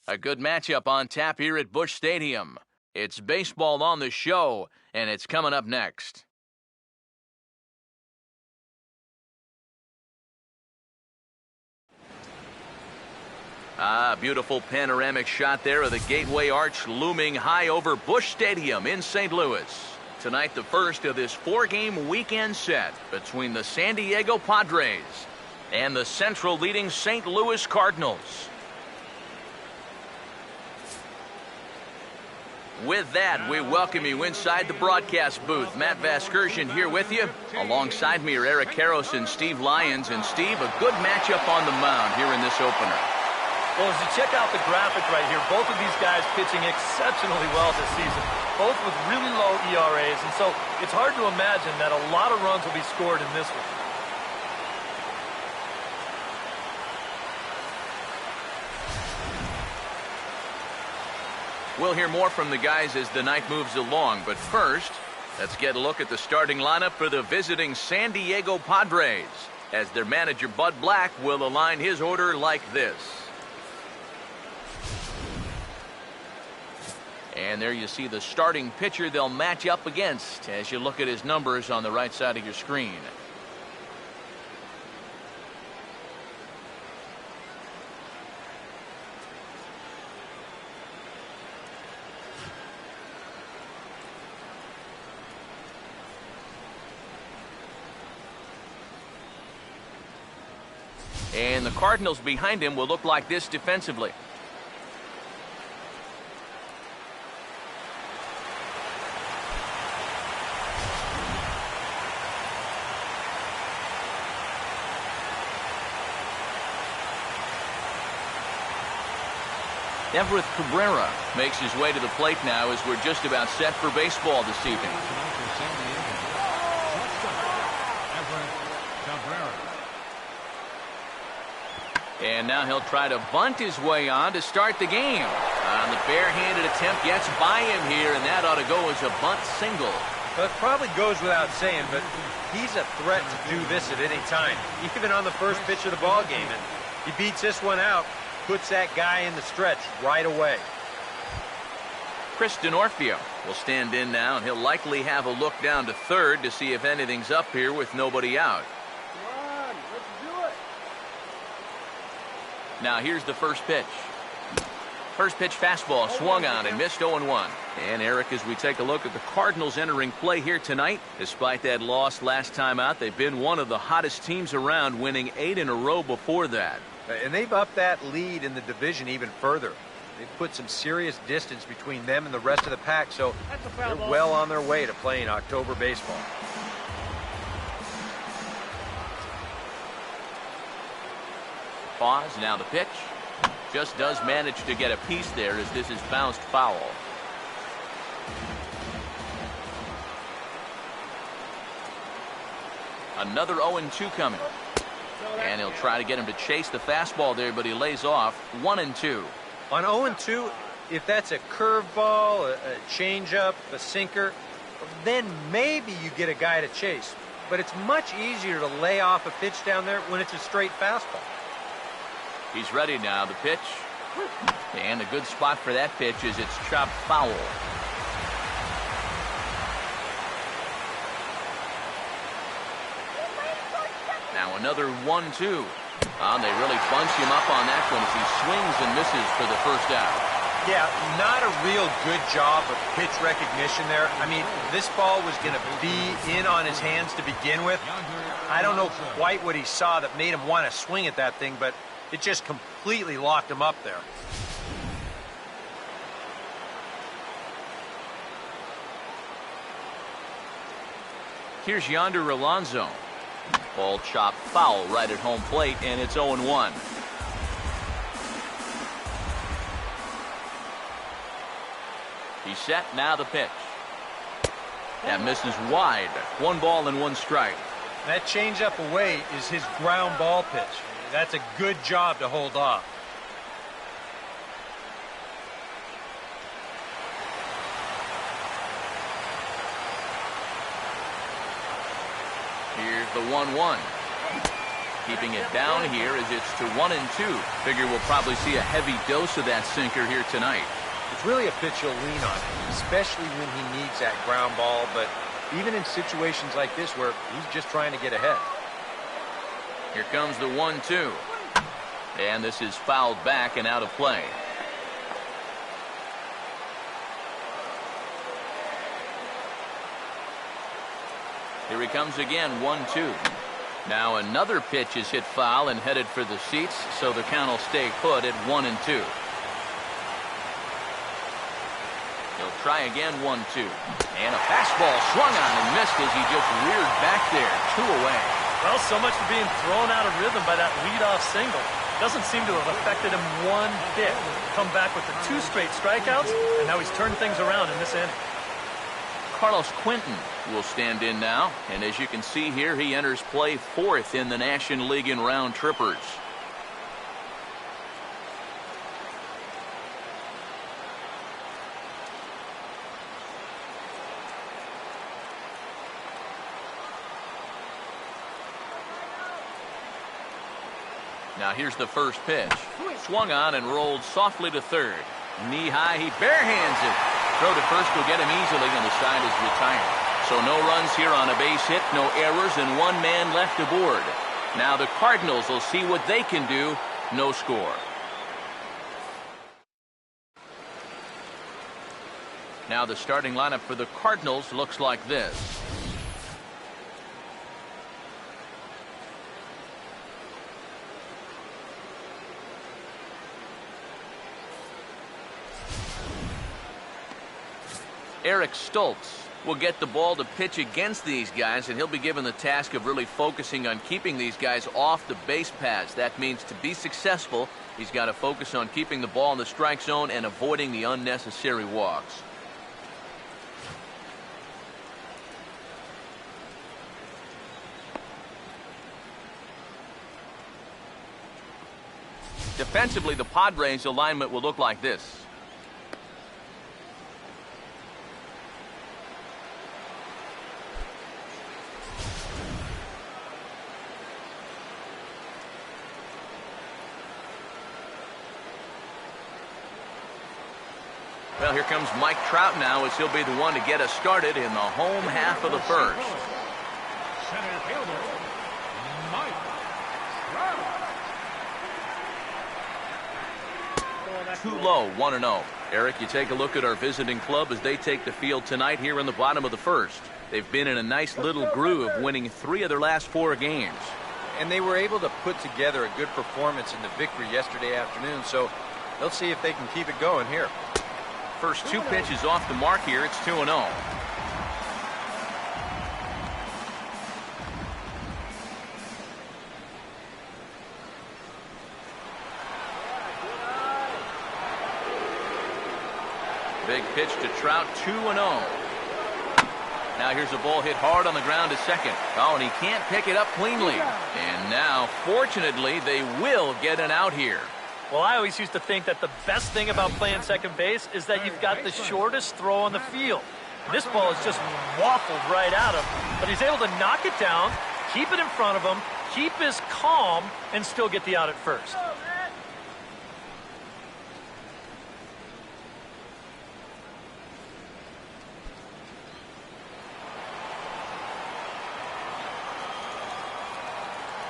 A good matchup on tap here at Busch Stadium. It's baseball on the show, and it's coming up next. Beautiful panoramic shot there of the Gateway Arch looming high over Busch Stadium in St. Louis. Tonight, the first of this 4-game weekend set between the San Diego Padres and the Central leading St. Louis Cardinals. With that, we welcome you inside the broadcast booth. Matt Vasgersian here with you. Alongside me are Eric Karros and Steve Lyons. And Steve, a good matchup on the mound here in this opener. Well, as you check out the graphic right here, both of these guys pitching exceptionally well this season, both with really low ERAs, and so it's hard to imagine that a lot of runs will be scored in this one. We'll hear more from the guys as the night moves along, but first, let's get a look at the starting lineup for the visiting San Diego Padres, as their manager Bud Black will align his order like this. And there you see the starting pitcher they'll match up against as you look at his numbers on the right side of your screen. And the Cardinals behind him will look like this defensively. Everett Cabrera makes his way to the plate now as we're just about set for baseball this evening. And now he'll try to bunt his way on to start the game. On the barehanded attempt gets by him here, and that ought to go as a bunt single. Well, it probably goes without saying, but he's a threat to do this at any time, even on the first pitch of the ball game. And he beats this one out, puts that guy in the stretch right away. Chris D'Onofrio will stand in now, and he'll likely have a look down to third to see if anything's up here with nobody out. Come on, let's do it. Now here's the first pitch. First pitch fastball swung on and missed 0-1. And Eric, as we take a look at the Cardinals entering play here tonight, despite that loss last time out, they've been one of the hottest teams around, winning 8 in a row before that. And they've upped that lead in the division even further. They've put some serious distance between them and the rest of the pack, so they're well on their way to playing October baseball. Pause, now the pitch. Just does manage to get a piece there as this is bounced foul. Another 0-2 coming. And he'll try to get him to chase the fastball there, but he lays off. 1-2. On 0-2, if that's a curveball, a changeup, a sinker, then maybe you get a guy to chase. But it's much easier to lay off a pitch down there when it's a straight fastball. He's ready now, the pitch. And a good spot for that pitch is it's chopped foul. Now another 1-2. They really bunch him up on that one as he swings and misses for the first out. Yeah, not a real good job of pitch recognition there. I mean, this ball was going to be in on his hands to begin with. I don't know quite what he saw that made him want to swing at that thing, but it just completely locked him up there. Here's Yonder Alonso. Ball chopped foul right at home plate, and it's 0-1. He's set, now the pitch. That misses wide. 1 ball and 1 strike. That changeup away is his ground ball pitch. That's a good job to hold off. Here's the 1-1. keeping it down here as it's to 1-2. Figure we'll probably see a heavy dose of that sinker here tonight. It's really a pitch you'll lean on, especially when he needs that ground ball, but even in situations like this where he's just trying to get ahead. Here comes the 1-2. And this is fouled back and out of play. Here he comes again, 1-2. Now another pitch is hit foul and headed for the seats, so the count will stay put at 1-2. He'll try again, 1-2. And a fastball swung on and missed as he just reared back there, 2 away. Well, so much for being thrown out of rhythm by that leadoff single. Doesn't seem to have affected him one bit. Come back with the 2 straight strikeouts, and now he's turned things around in this inning. Carlos Quentin will stand in now, and as you can see here, he enters play 4th in the National League in round trippers. Now here's the first pitch. Swung on and rolled softly to third. Knee high, he barehands it. Throw to first will get him easily, and the side is retired. So no runs here on a base hit, no errors, and 1 man left aboard. Now the Cardinals will see what they can do. No score. Now the starting lineup for the Cardinals looks like this. Eric Stoltz will get the ball to pitch against these guys, and he'll be given the task of really focusing on keeping these guys off the base paths. That means to be successful, he's got to focus on keeping the ball in the strike zone and avoiding the unnecessary walks. Defensively, the Padres alignment will look like this. Well, here comes Mike Trout now, as he'll be the one to get us started in the home half of the first. Center fielder, Mike Trout. Too low, 1-0. Eric, you take a look at our visiting club as they take the field tonight here in the bottom of the first. They've been in a nice little groove, winning 3 of their last 4 games. And they were able to put together a good performance in the victory yesterday afternoon, so they'll see if they can keep it going here. First 2 pitches off the mark here. It's 2-0. Big pitch to Trout, 2-0. Now here's a ball hit hard on the ground to second. Oh, and he can't pick it up cleanly. And now, fortunately, they will get an out here. Well, I always used to think that the best thing about playing second base is that you've got the shortest throw on the field. This ball is just waffled right at him, but he's able to knock it down, keep it in front of him, keep his calm, and still get the out at first.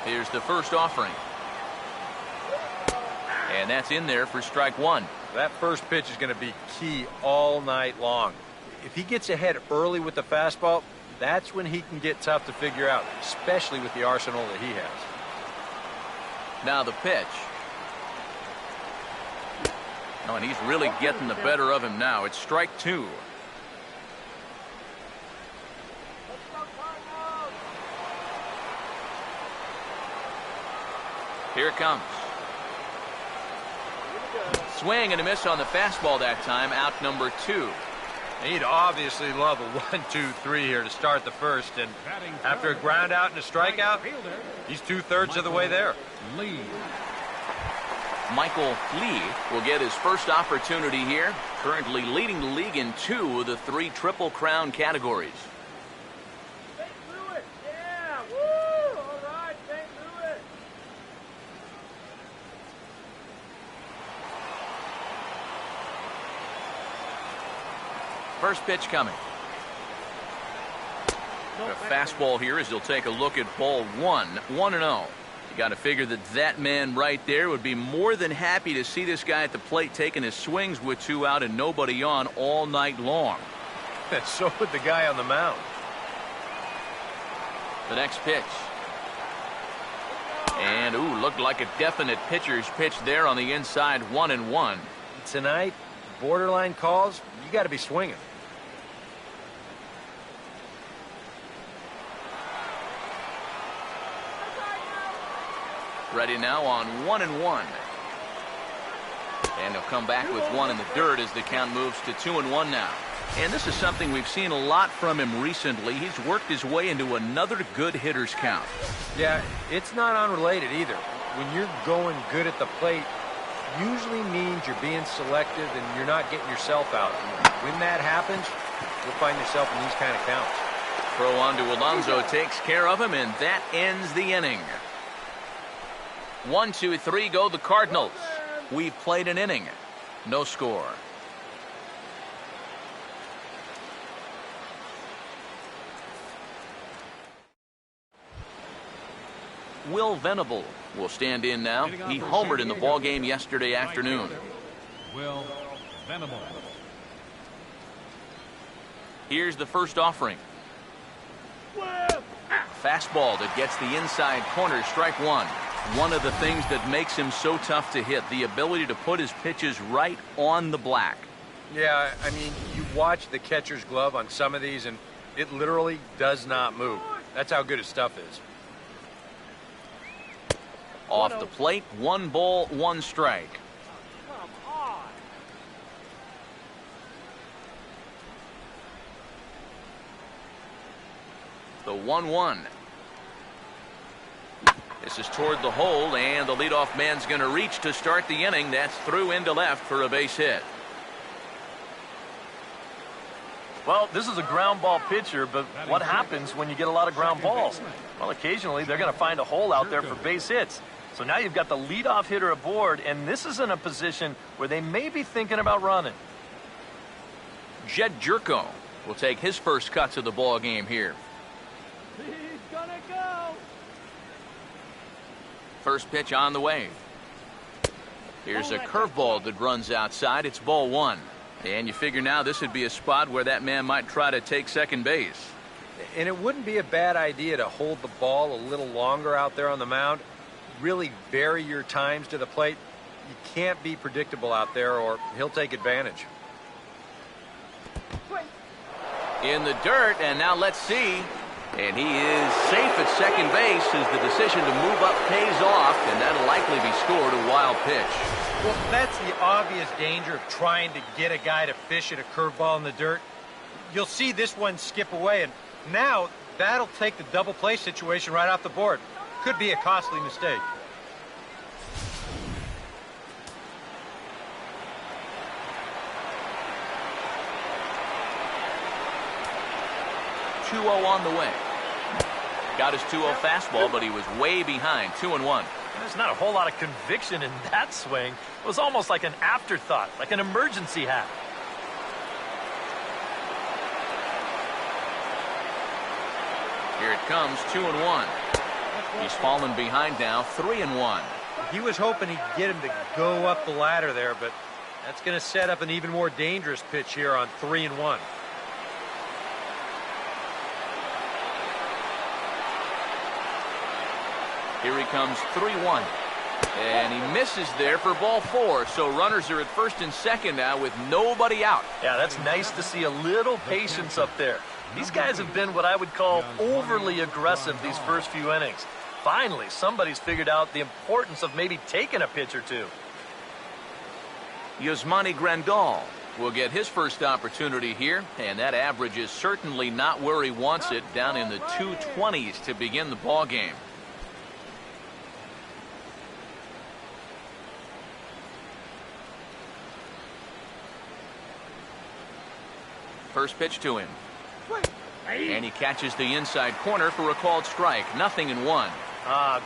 Here's the first offering. And that's in there for strike 1. That first pitch is going to be key all night long. If he gets ahead early with the fastball, that's when he can get tough to figure out, especially with the arsenal that he has. Now the pitch. Oh, and he's really getting the better of him now. It's strike 2. Here it comes. Swing and a miss on the fastball that time. Out number 2. He'd obviously love a 1-2-3 here to start the first, and after a ground out and a strikeout, he's 2/3 of the way there. Michael Lee will get his first opportunity here, currently leading the league in 2 of the 3 Triple Crown categories. First pitch coming. A fastball here as he'll take a look at ball one. 1-0. You got to figure that man right there would be more than happy to see this guy at the plate taking his swings with 2 out and nobody on all night long. So would the guy on the mound. The next pitch. And, looked like a definite pitcher's pitch there on the inside. 1-1. Tonight, borderline calls, you got to be swinging. Ready now on 1-1. And he'll come back with 1 in the dirt as the count moves to 2-1 now. And this is something we've seen a lot from him recently. He's worked his way into another good hitter's count. Yeah, it's not unrelated either. When you're going good at the plate, usually means you're being selective and you're not getting yourself out. And when that happens, you'll find yourself in these kind of counts. Throw on to Alonso takes care of him, and that ends the inning. 1, 2, 3 go the Cardinals. We've played an inning. No score. Will Venable will stand in now. He homered in the ball game yesterday afternoon. Will Venable. Here's the first offering. Fastball that gets the inside corner, strike 1. One of the things that makes him so tough to hit, the ability to put his pitches right on the black. Yeah, I mean, you watch the catcher's glove on some of these, and it literally does not move. That's how good his stuff is. Off the plate, 1 ball, 1 strike. Come on. The 1-1. This is toward the hole, and the leadoff man's going to reach to start the inning. That's through into left for a base hit. Well, this is a ground ball pitcher, but what happens when you get a lot of ground balls? Well, occasionally they're going to find a hole out there for base hits. So now you've got the leadoff hitter aboard, and this is in a position where they may be thinking about running. Jed Jerko will take his first cuts of the ball game here. He's gonna go. First pitch on the way. Here's a curveball that runs outside. It's ball 1. And you figure now this would be a spot where that man might try to take second base. And it wouldn't be a bad idea to hold the ball a little longer out there on the mound. Really vary your times to the plate. You can't be predictable out there or he'll take advantage. In the dirt, and now let's see. And he is safe at second base as the decision to move up pays off, and that'll likely be scored a wild pitch. Well, that's the obvious danger of trying to get a guy to fish at a curveball in the dirt. You'll see this one skip away, and now that'll take the double play situation right off the board. Could be a costly mistake. On the way. Got his 2-0 fastball, but he was way behind. 2-1. There's not a whole lot of conviction in that swing. It was almost like an afterthought, like an emergency hat. Here it comes, 2-1. He's fallen behind now, 3-1. He was hoping he'd get him to go up the ladder there, but that's going to set up an even more dangerous pitch here on 3-1. Here he comes, 3-1. And he misses there for ball 4. So runners are at first and second now with nobody out. Yeah, that's nice to see a little patience up there. These guys have been what I would call overly aggressive these first few innings. Finally, somebody's figured out the importance of maybe taking a pitch or two. Yasmani Grandal will get his first opportunity here, and that average is certainly not where he wants it, down in the 220s to begin the ball game. First pitch to him. And he catches the inside corner for a called strike. 0-1.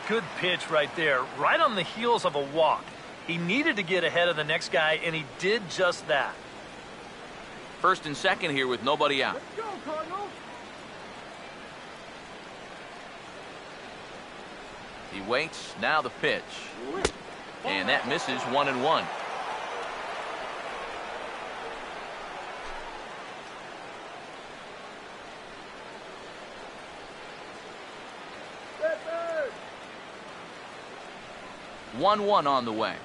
Good pitch right there. Right on the heels of a walk. He needed to get ahead of the next guy, and he did just that. First and second here with nobody out. Let's go, Cardinals. He waits. Now the pitch. And that misses 1-1. One on the way.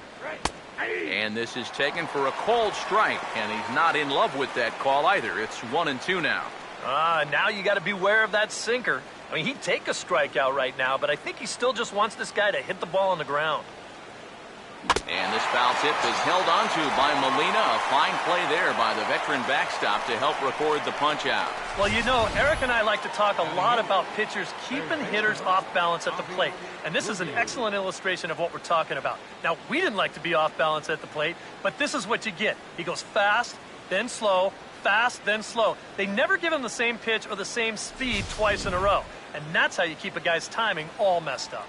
And this is taken for a called strike, and he's not in love with that call either. It's 1-2 now. Now you got to beware of that sinker. I mean, he'd take a strikeout right now, but I think he still just wants this guy to hit the ball on the ground. And this foul tip is held onto by Molina. A fine play there by the veteran backstop to help record the punch out. Well, you know, Eric and I like to talk a lot about pitchers keeping hitters off balance at the plate. And this is an excellent illustration of what we're talking about. Now, we didn't like to be off balance at the plate, but this is what you get. He goes fast, then slow, fast, then slow. They never give him the same pitch or the same speed twice in a row. And that's how you keep a guy's timing all messed up.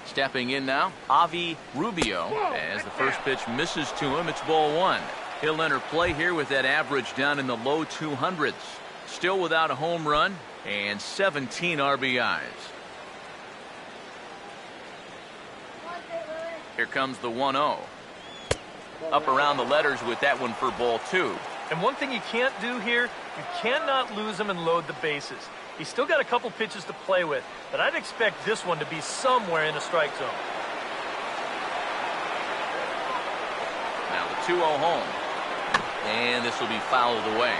Stepping in now, Avi Rubio. As the first pitch misses to him, it's ball one. He'll enter play here with that average down in the low 200s. Still without a home run and 17 RBIs. Here comes the 1-0. Up around the letters with that one for ball two. And one thing you can't do here, you cannot lose him and load the bases. He's still got a couple pitches to play with, but I'd expect this one to be somewhere in the strike zone. Now the 2-0 home. And this will be fouled away.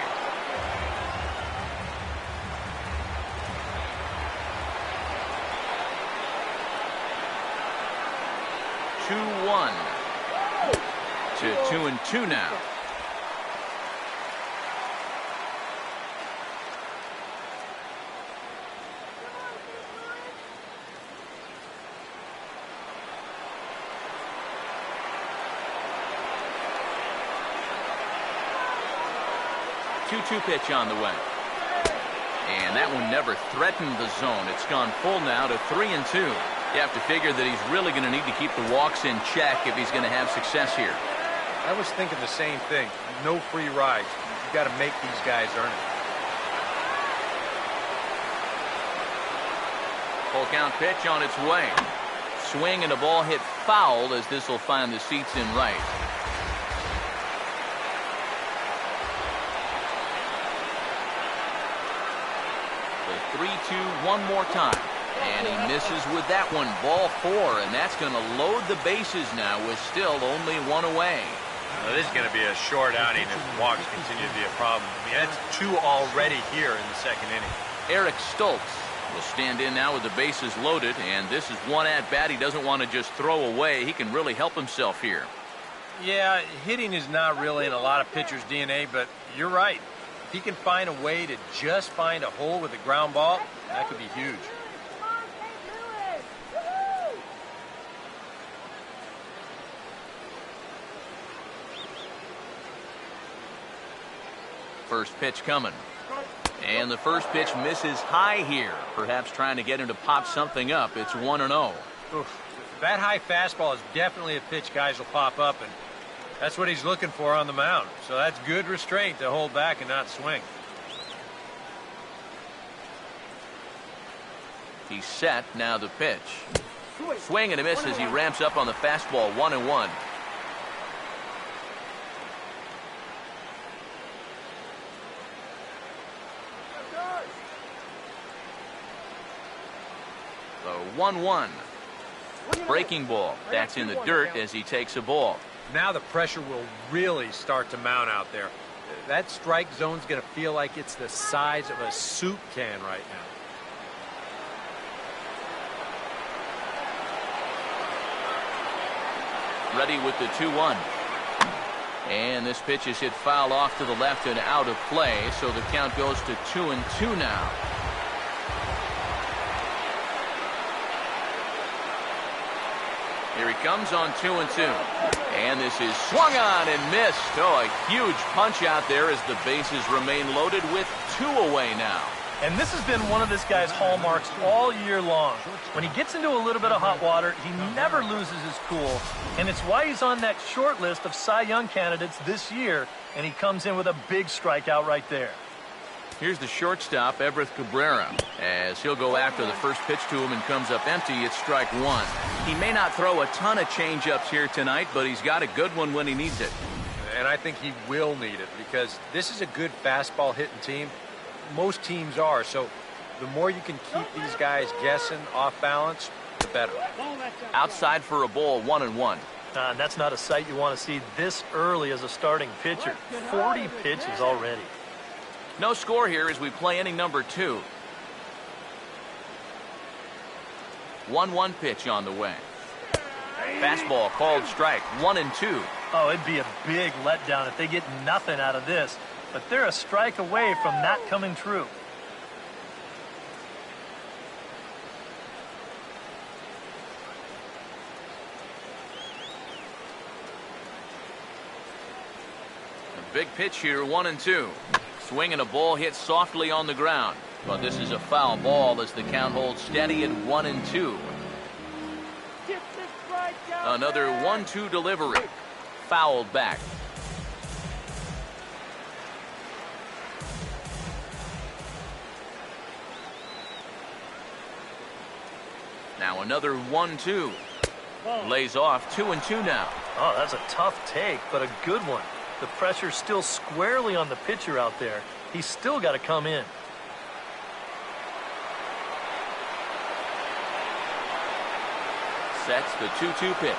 To 2-2 now. Two pitch on the way. And that one never threatened the zone. It's gone full now to 3-2. You have to figure that he's really going to need to keep the walks in check if he's going to have success here. I was thinking the same thing. No free rides. You've got to make these guys earn it. Full count pitch on its way. Swing and a ball hit foul as this will find the seats in right. The 3-2 one more time. And he misses with that one. Ball four, and that's going to load the bases now with still only one away. Well, this is going to be a short outing if walks continue to be a problem. I mean, that's two already here in the second inning. Eric Stoltz will stand in now with the bases loaded, and this is one at-bat he doesn't want to just throw away. He can really help himself here. Yeah, hitting is not really in a lot of pitchers' DNA, but you're right. If he can find a way to just find a hole with a ground ball, that could be huge. First pitch coming. And the first pitch misses high here. Perhaps trying to get him to pop something up. It's 1-0. That high fastball is definitely a pitch guys will pop up, and that's what he's looking for on the mound. So that's good restraint to hold back and not swing. He's set. Now the pitch. Swing and a miss as he ramps up on the fastball. 1-1. The 1-1. Breaking ball. That's in the dirt as he takes a ball. Now the pressure will really start to mount out there. That strike zone's going to feel like it's the size of a soup can right now. Ready with the 2-1. And this pitch is hit foul off to the left and out of play, so the count goes to 2-2 now. Here he comes on 2-2. And this is swung on and missed. Oh, a huge punch out there as the bases remain loaded with two away now. And this has been one of this guy's hallmarks all year long. When he gets into a little bit of hot water, he never loses his cool. And it's why he's on that short list of Cy Young candidates this year. And he comes in with a big strikeout right there. Here's the shortstop, Everett Cabrera, as he'll go after the first pitch to him and comes up empty. It's strike one. He may not throw a ton of changeups here tonight, but he's got a good one when he needs it. And I think he will need it because this is a good fastball hitting team. Most teams are. So the more you can keep these guys guessing off balance, the better. Outside for a ball, 1-1. And that's not a sight you want to see this early as a starting pitcher. 40 pitches already. No score here as we play inning number 2. 1-1 pitch on the way. Fastball called strike, 1-2. Oh, it'd be a big letdown if they get nothing out of this. But they're a strike away from that coming true. A big pitch here, 1-2. Swing and a ball hit softly on the ground. But this is a foul ball as the count holds steady at 1-2. Another 1-2 delivery. Fouled back. Now another 1-2. Lays off 2-2 now. Oh, that's a tough take, but a good one. The pressure's still squarely on the pitcher out there. He's still got to come in. Sets the 2-2 pitch.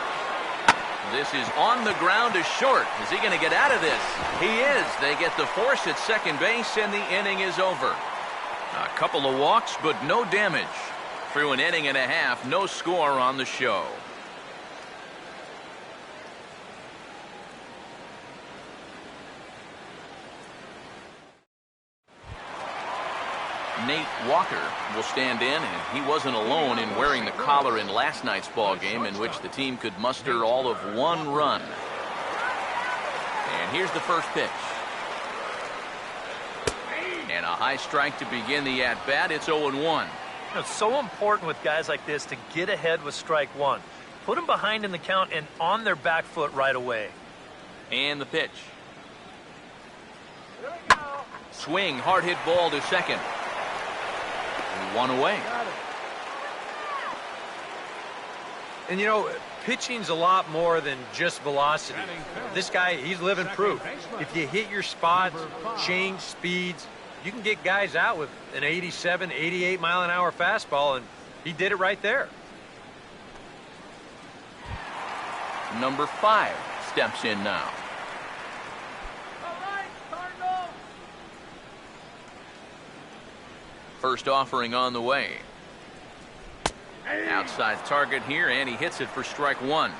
This is on the ground to short. Is he going to get out of this? He is. They get the force at second base, and the inning is over. A couple of walks, but no damage. Through an inning and a half, no score on the show. Nate Walker will stand in, and he wasn't alone in wearing the collar in last night's ball game, in which the team could muster all of 1 run. And here's the first pitch. And a high strike to begin the at-bat. It's 0-1. It's so important with guys like this to get ahead with strike one. Put them behind in the count and on their back foot right away. And the pitch. Swing, hard hit ball to second. 1 away. And you know, pitching's a lot more than just velocity. This guy, he's living proof. If you hit your spots, change speeds, you can get guys out with an 87, 88 mile an hour fastball, and he did it right there. Number 5 steps in now. First offering on the way. Outside target here, and he hits it for strike one.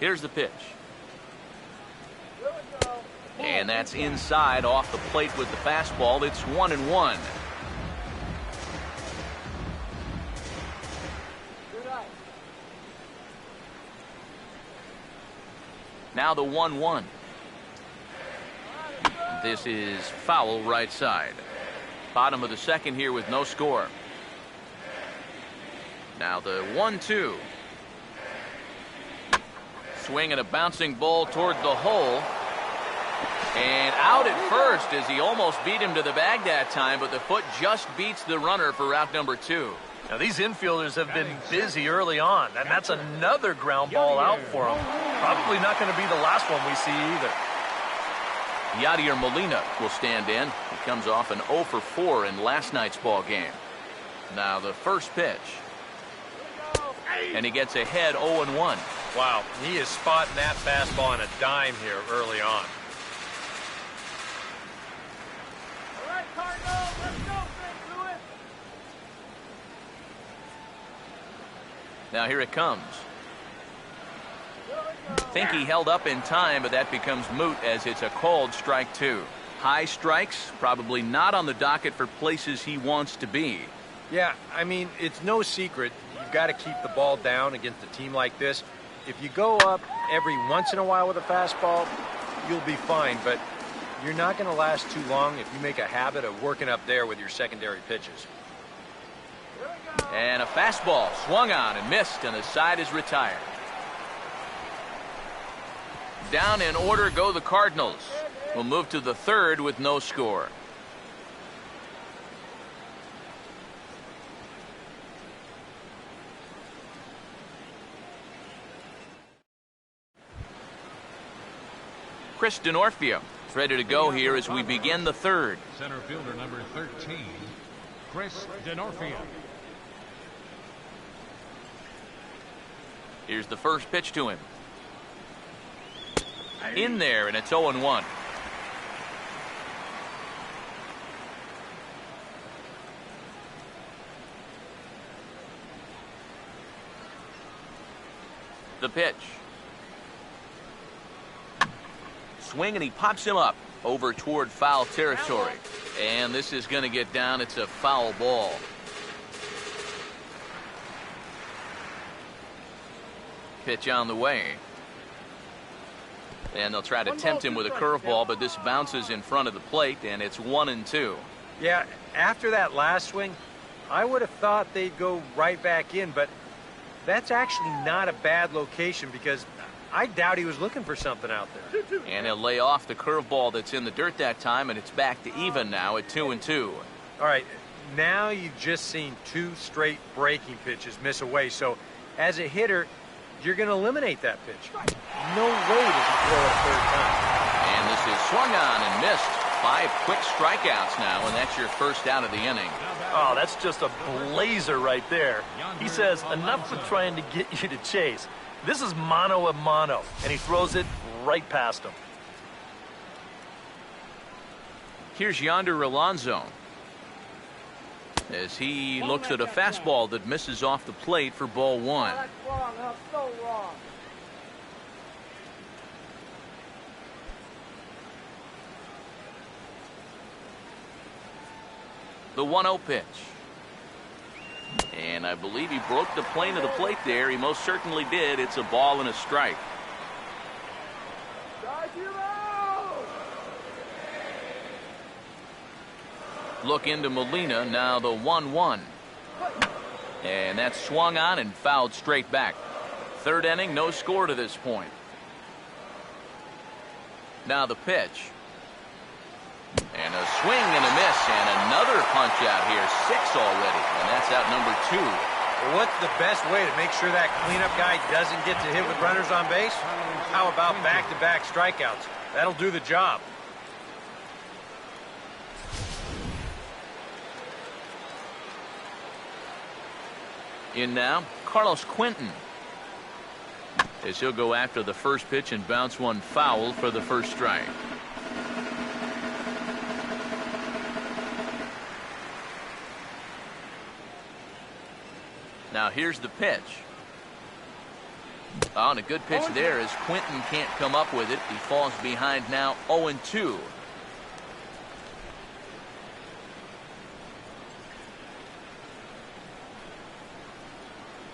Here's the pitch. And that's inside off the plate with the fastball. It's 1-1. Now the 1-1. This is foul right side. Bottom of the second here with no score. Now the 1-2. Swing and a bouncing ball toward the hole. And out at first as he almost beat him to the bag that time, but the foot just beats the runner for out number 2. Now these infielders have been busy early on, and that's another ground ball out for them. Probably not going to be the last one we see either. Yadier Molina will stand in. He comes off an 0 for 4 in last night's ball game. Now the first pitch. And he gets ahead 0-1. Wow, he is spotting that fastball on a dime here early on. All right, Cardinals, let's go, St. Louis. Now here it comes. Think he held up in time, but that becomes moot as it's a called strike 2. High strikes, probably not on the docket for places he wants to be. Yeah, I mean, it's no secret. You've got to keep the ball down against a team like this. if you go up every once in a while with a fastball, you'll be fine, but you're not going to last too long if you make a habit of working up there with your secondary pitches. And a fastball swung on and missed, and the side is retired. Down in order go the Cardinals. We'll move to the third with no score. Chris Denorfia is ready to go here as we begin the third. Center fielder number 13, Chris Denorfia. Here's the first pitch to him. In there, and it's 0-1. The pitch. Swing, and he pops him up over toward foul territory. And this is going to get down. It's a foul ball. Pitch on the way. And they'll try to tempt him with a curveball, but this bounces in front of the plate, and it's 1-2. Yeah, after that last swing, I would have thought they'd go right back in, but that's actually not a bad location because I doubt he was looking for something out there. And he'll lay off the curveball that's in the dirt that time, and it's back to even now at 2-2. All right, now you've just seen two straight breaking pitches miss away, so as a hitter, you're going to eliminate that pitch. No way does he throw it a third time. And this is swung on and missed. 5 quick strikeouts now, and that's your first out of the inning. Oh, that's just a blazer right there. He says, enough with trying to get you to chase. This is mano a mano, and he throws it right past him. Here's Yonder Alonso as he looks at a fastball that misses off the plate for ball 1. That's wrong. That's so wrong. The 1-0 pitch. And I believe he broke the plane of the plate there. He most certainly did. It's a ball and a strike. Look into Molina, now the 1-1. And that's swung on and fouled straight back. Third inning, no score to this point. Now the pitch. And a swing and a miss, and another punch out here. 6 already, and that's out number 2. Well, what's the best way to make sure that cleanup guy doesn't get to hit with runners on base? How about back-to-back strikeouts? That'll do the job. In now, Carlos Quentin, as he'll go after the first pitch and bounce one foul for the first strike. Now here's the pitch. Oh, and a good pitch there as Quentin can't come up with it. He falls behind now 0-2.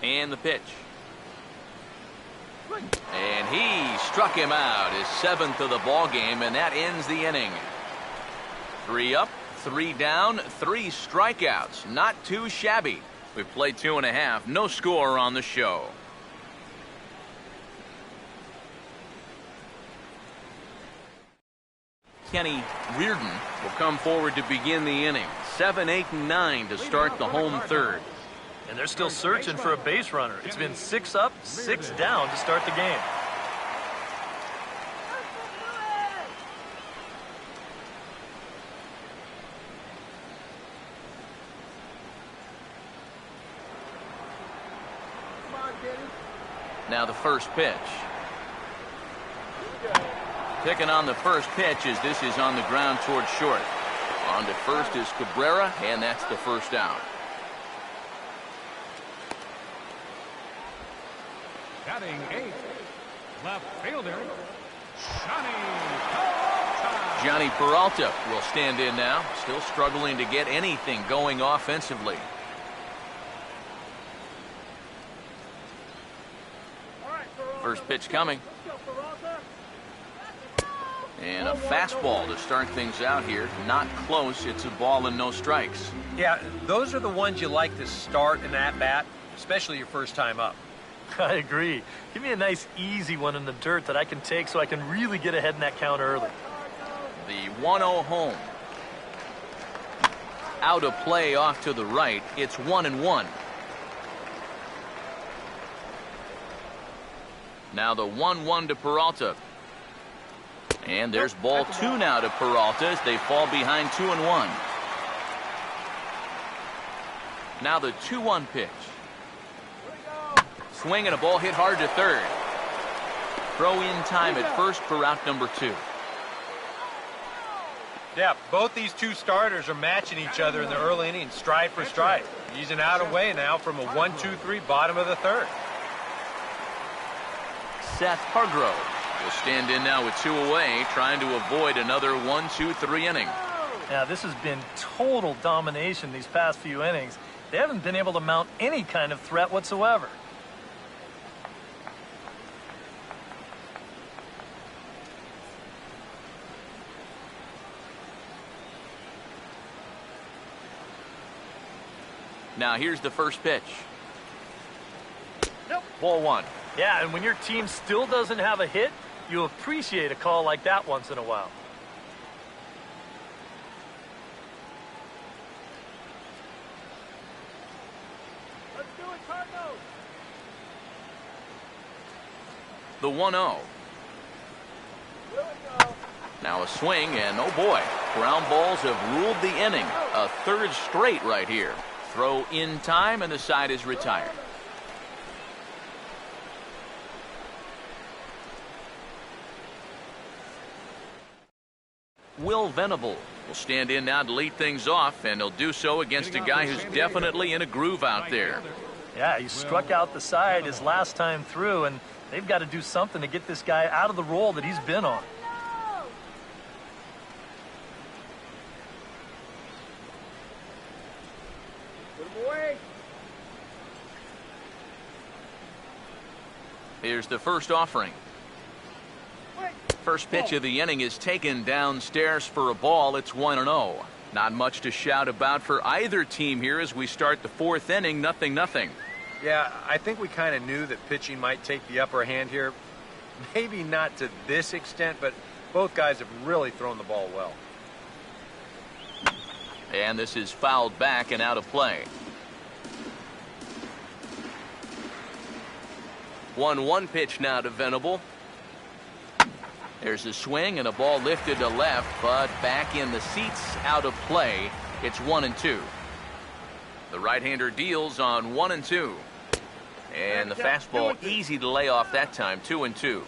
And the pitch. And he struck him out, his 7th of the ball game, and that ends the inning. 3 up, 3 down, 3 strikeouts. Not too shabby. We've played 2.5. No score on the show. Kenny Reardon will come forward to begin the inning. 7, 8, and 9 to start the home third. And they're still searching for a base runner. It's been 6 up, 6 down to start the game. Now the first pitch. Picking on the first pitch as this is on the ground towards short. On to first is Cabrera, and that's the first out. Batting 8th, left fielder, Johnny Peralta will stand in now, still struggling to get anything going offensively. All right, First pitch coming. And a fastball to start things out here. Not close. It's a ball and no strikes. Yeah, those are the ones you like to start in that bat, especially your first time up. I agree. Give me a nice, easy one in the dirt that I can take so I can really get ahead in that count early. The 1-0 home. Out of play off to the right. It's 1-1. Now the 1-1 to Peralta. And there's ball 2 now to Peralta as they fall behind 2-1. Now the 2-1 pitch. Swing and a ball hit hard to third. Throw in time at first for out number 2. Yeah, both these two starters are matching each other in the early innings, stride for stride. He's an out away now from a 1-2-3 bottom of the third. Seth Hargrove will stand in now with 2 away, trying to avoid another 1-2-3 inning. Yeah, this has been total domination these past few innings. They haven't been able to mount any kind of threat whatsoever. Now here's the first pitch. Ball 1. Yeah, and when your team still doesn't have a hit, you appreciate a call like that once in a while. Let's do it, Cardinals. The 1-0. Now a swing, and oh boy, ground balls have ruled the inning. A third straight right here. Throw in time, and the side is retired. Will Venable will stand in now to lead things off, and he'll do so against a guy who's definitely in a groove out there. Yeah, he struck out the side his last time through, and they've got to do something to get this guy out of the role that he's been on. Put him away. Here's the first offering. First pitch of the inning is taken downstairs for a ball. It's 1-0. Not much to shout about for either team here as we start the 4th inning. 0-0. Yeah, I think we kind of knew that pitching might take the upper hand here. Maybe not to this extent, but both guys have really thrown the ball well. And this is fouled back and out of play. 1-1 pitch now to Venable. There's a swing and a ball lifted to left, but back in the seats, out of play. It's 1-2. The right-hander deals on 1-2. And the fastball easy to lay off that time, 2-2.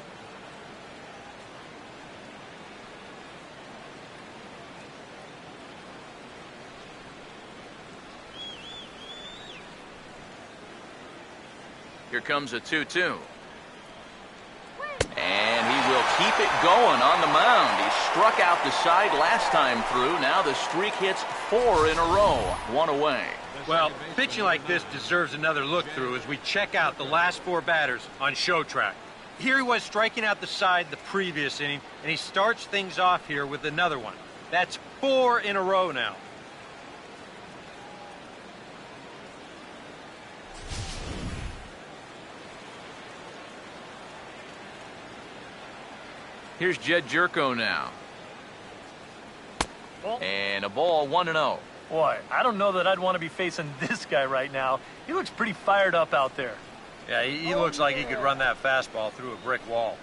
Here comes a 2-2. And he will keep it going on the mound. He struck out the side last time through. Now the streak hits 4 in a row. 1 away. Well, pitching like this deserves another look through as we check out the last 4 batters on show track. Here he was striking out the side the previous inning, and he starts things off here with another one. That's 4 in a row now. Here's Jed Jerko now. And a ball, 1-0. Boy, I don't know that I'd want to be facing this guy right now. He looks pretty fired up out there. Yeah, he looks like he could run that fastball through a brick wall.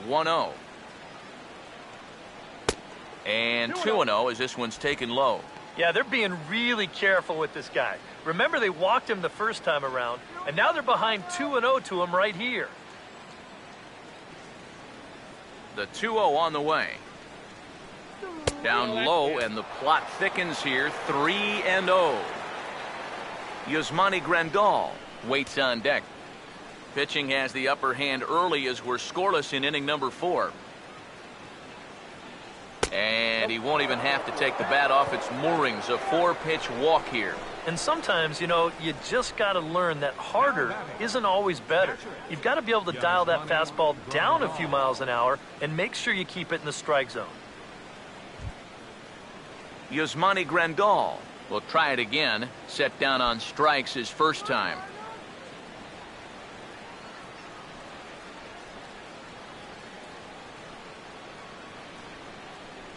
One-0. And 2-0 as this one's taken low. Yeah, they're being really careful with this guy. Remember, they walked him the first time around, and now they're behind 2-0 to him right here. The 2-0 on the way. Down low, and the plot thickens here. 3-0. Yasmani Grandal waits on deck. Pitching has the upper hand early as we're scoreless in inning number 4. And he won't even have to take the bat off its moorings. A 4-pitch walk here. And sometimes, you know, you just got to learn that harder isn't always better. You've got to be able to dial that fastball down a few miles an hour and make sure you keep it in the strike zone. Yasmani Grandal will try it again. Set down on strikes his first time.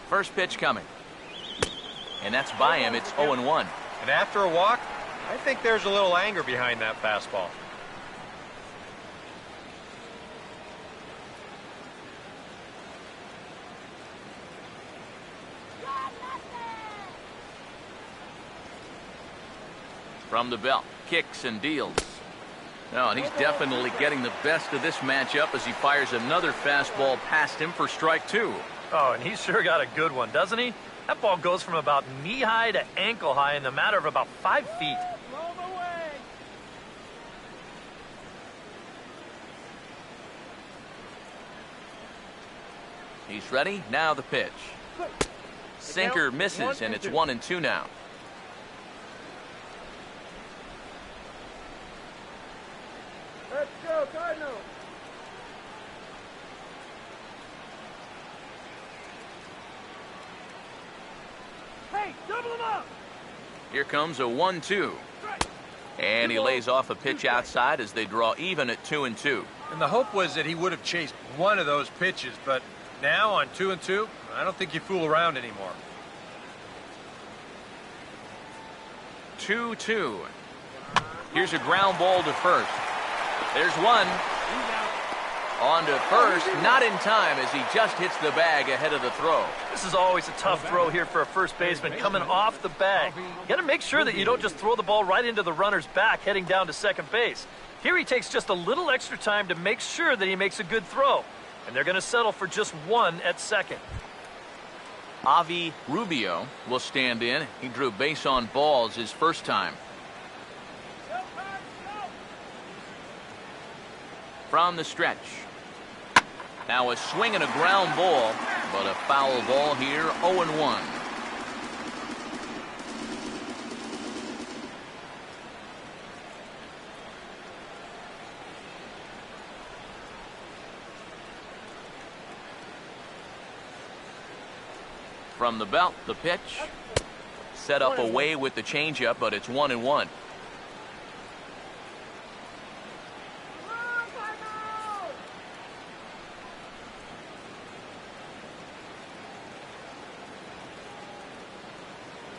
First pitch coming. And that's by him. It's 0-1. And after a walk, I think there's a little anger behind that fastball. From the belt, kicks and deals. No, and he's definitely getting the best of this matchup as he fires another fastball past him for strike 2. Oh, and he's sure got a good one, doesn't he? That ball goes from about knee-high to ankle-high in the matter of about 5 feet. He's ready. Now the pitch. Sinker misses, and it's 1-2 now. Let's go, Cardinals. Hey, double them up. Here comes a 1-2. And he lays off a pitch outside as they draw even at 2-2. And the hope was that he would have chased one of those pitches, but now on 2-2, I don't think you fool around anymore. 2-2. Here's a ground ball to first. There's one. On to first, not in time as he just hits the bag ahead of the throw. This is always a tough throw here for a first baseman coming off the bag. You got to make sure that you don't just throw the ball right into the runner's back heading down to second base. Here he takes just a little extra time to make sure that he makes a good throw. And they're going to settle for just one at second. Avi Rubio will stand in. He drew base on balls his first time. From the stretch. Now a swing and a ground ball, but a foul ball here, 0-1. From the belt, the pitch. Set up away with the changeup, but it's 1-1.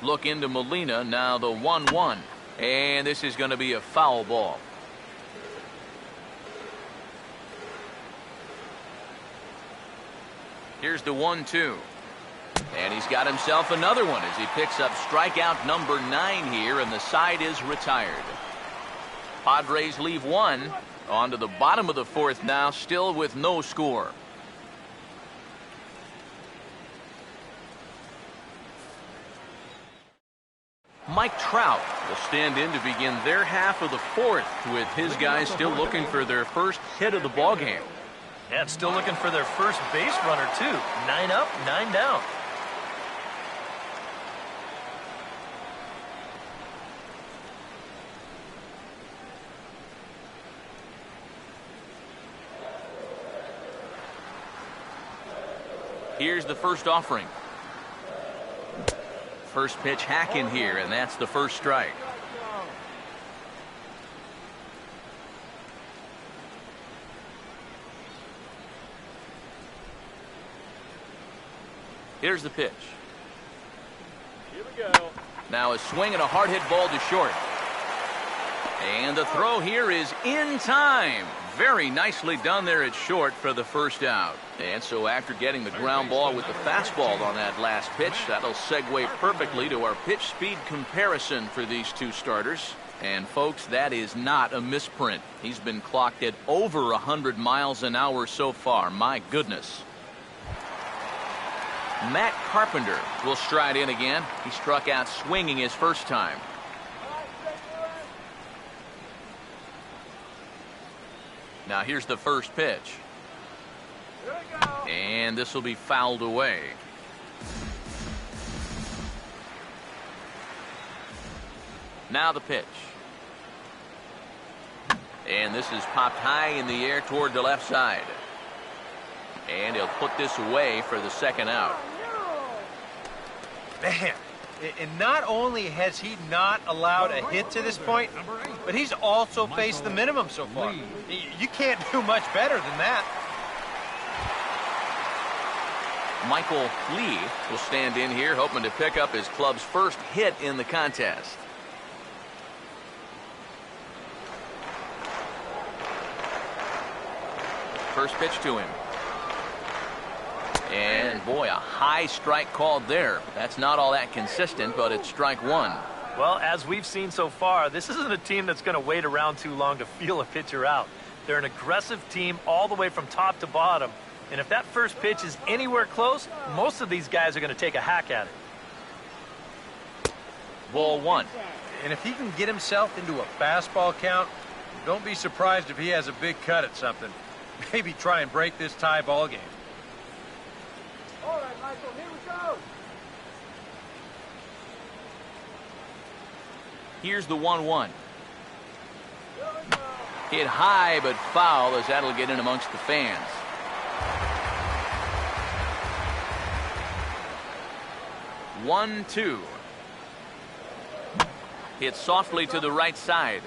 Look into Molina, now the 1-1. And this is going to be a foul ball. Here's the 1-2. And he's got himself another one as he picks up strikeout number 9 here, and the side is retired. Padres leave one. On to the bottom of the 4th now, still with no score. Mike Trout will stand in to begin their half of the 4th, with his guys still looking for their first hit of the ballgame. Yeah, and still looking for their first base runner, too. 9 up, 9 down. Here's the first offering. First pitch hack in here, and that's the first strike. Here's the pitch. Here we go. Now a swing and a hard hit ball to short. And the throw here is in time. Very nicely done there at short for the first out. And so after getting the ground ball with the fastball on that last pitch, that'll segue perfectly to our pitch speed comparison for these two starters. And folks, that is not a misprint. He's been clocked at over 100 miles an hour so far. My goodness. Matt Carpenter will stride in again. He struck out swinging his first time. Now here's the first pitch. And this will be fouled away. Now the pitch. And this is popped high in the air toward the left side. And he'll put this away for the second out. Man, and not only has he not allowed a hit to this point, but he's also faced the minimum so far. You can't do much better than that. Michael Lee will stand in here hoping to pick up his club's first hit in the contest. First pitch to him. And boy, a high strike called there. That's not all that consistent, but it's strike one. Well, as we've seen so far, this isn't a team that's going to wait around too long to feel a pitcher out. They're an aggressive team all the way from top to bottom. And if that first pitch is anywhere close, most of these guys are going to take a hack at it. Ball one. And if he can get himself into a fastball count, don't be surprised if he has a big cut at something. Maybe try and break this tie ball game. All right, Michael, here we go. Here's the 1-1. Hit high but foul, as that'll get in amongst the fans. One, two. Hit softly to the right side.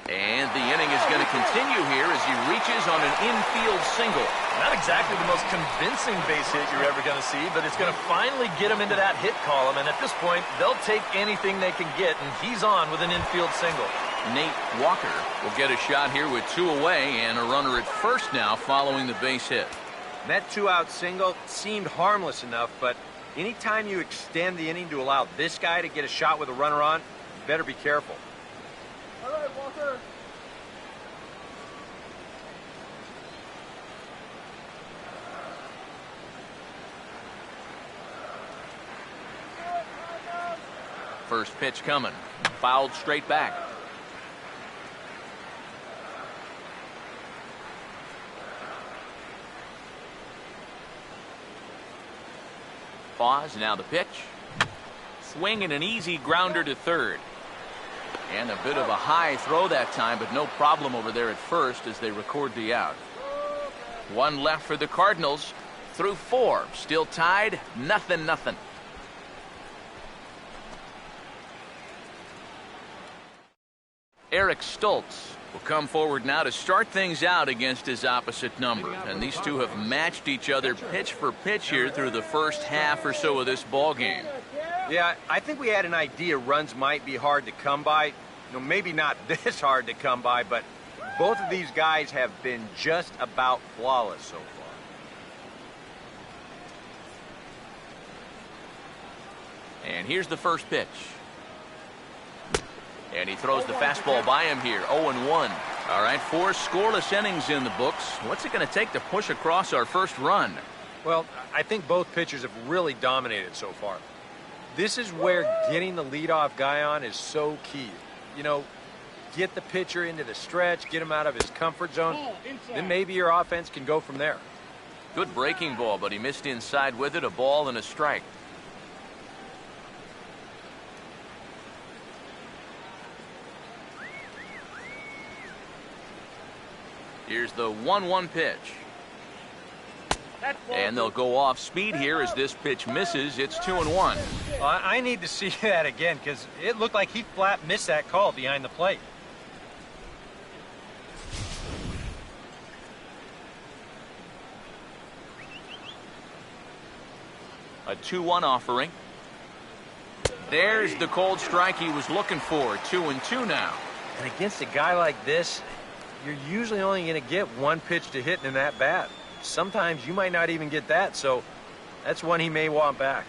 And the inning is going to continue here as he reaches on an infield single. Not exactly the most convincing base hit you're ever going to see, but it's going to finally get him into that hit column. And at this point, they'll take anything they can get, and he's on with an infield single. Nate Walker will get a shot here with two away and a runner at first now following the base hit. That two-out single seemed harmless enough, but anytime you extend the inning to allow this guy to get a shot with a runner on, you better be careful. All right, Walker. First pitch coming. Fouled straight back. Pause, now the pitch. Swing and an easy grounder to third. And a bit of a high throw that time, but no problem over there at first as they record the out. One left for the Cardinals. Through four. Still tied. 0-0. Eric Stoltz will come forward now to start things out against his opposite number. And these two have matched each other pitch for pitch here through the first half or so of this ball game. Yeah, I think we had an idea runs might be hard to come by. You know, maybe not this hard to come by, but both of these guys have been just about flawless so far. And here's the first pitch. And he throws the fastball by him here. 0-1. All right, 4 scoreless innings in the books. What's it going to take to push across our first run? Well, I think both pitchers have really dominated so far. This is where getting the leadoff guy on is so key. You know, get the pitcher into the stretch, get him out of his comfort zone, then maybe your offense can go from there. Good breaking ball, but he missed inside with it. A ball and a strike. Here's the 1-1 pitch. And they'll go off speed here as this pitch misses. It's 2-1. Well, I need to see that again because it looked like he flat missed that call behind the plate. A 2-1 offering. There's the cold strike he was looking for. 2-2 now. And against a guy like this, you're usually only going to get one pitch to hit in that bat. Sometimes you might not even get that, so that's one he may want back.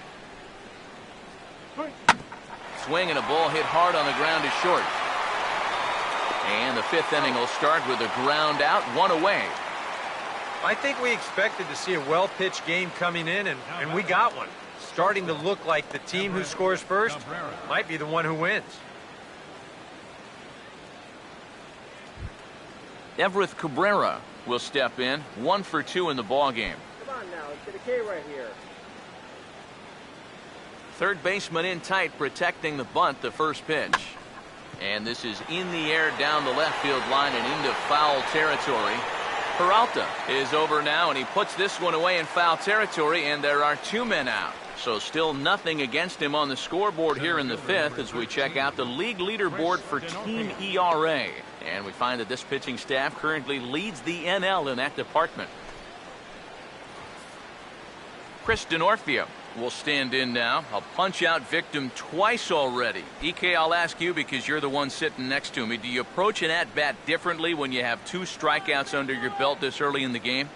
Swing and a ball hit hard on the ground is short. And the 5th inning will start with a ground out, 1 away. I think we expected to see a well-pitched game coming in, and we got one. Starting to look like the team who scores first might be the one who wins. Everett Cabrera will step in, 1 for 2 in the ball game. Come on now, Get a K right here. Third baseman in tight, protecting the bunt, the first pitch. And this is in the air down the left field line and into foul territory. Peralta is over now, and he puts this one away in foul territory, and there are 2 men out. So still nothing against him on the scoreboard here in the 5th as we check out the league leaderboard for team ERA. And we find that this pitching staff currently leads the NL in that department. Chris Denorfia will stand in now. A punch-out victim twice already. EK, I'll ask you because you're the one sitting next to me. Do you approach an at-bat differently when you have 2 strikeouts under your belt this early in the game?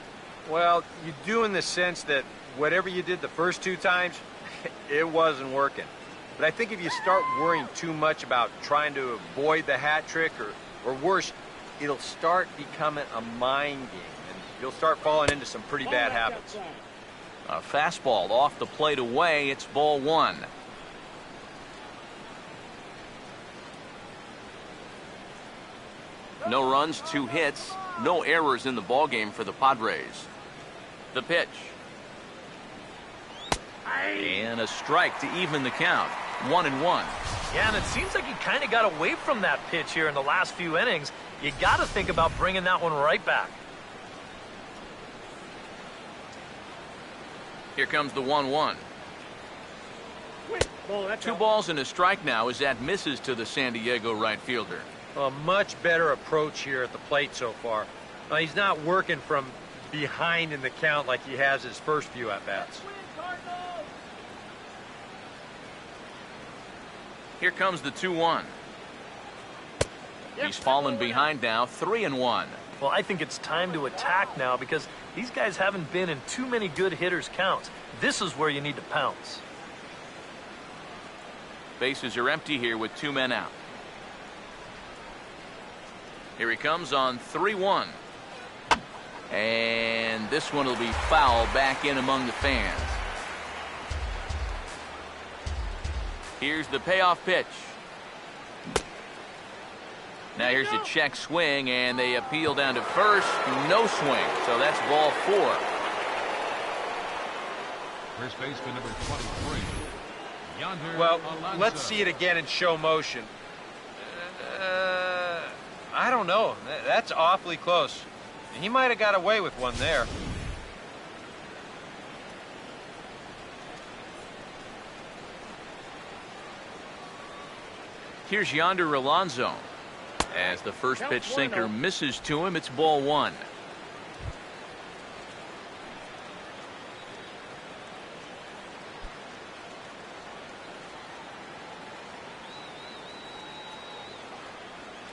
Well, you do in the sense that whatever you did the first 2 times, it wasn't working. But I think if you start worrying too much about trying to avoid the hat trick or worse, it'll start becoming a mind game, and you'll start falling into some pretty bad habits. A fastball off the plate away. It's ball 1. No runs, 2 hits, no errors in the ballgame for the Padres. The pitch. And a strike to even the count. 1-1. Yeah, and it seems like he kind of got away from that pitch here in the last few innings. You got to think about bringing that one right back. Here comes the 1-1. 2 balls and a strike now as that misses to the San Diego right fielder. A much better approach here at the plate so far. Now, he's not working from behind in the count like he has his first few at-bats. Here comes the 2-1. He's fallen behind now, 3-1. Well, I think it's time to attack now because these guys haven't been in too many good hitters' counts. This is where you need to pounce. Bases are empty here with 2 men out. Here he comes on 3-1. And this one will be foul back in among the fans. Here's the payoff pitch. Now here's a check swing, and they appeal down to first. No swing, so that's ball 4. First baseman number 23. Yonder Well, Alonso. let's see it again in show motion. I don't know. That's awfully close. He might have got away with one there. Here's Yonder Alonso. As the first pitch sinker misses to him, it's ball 1.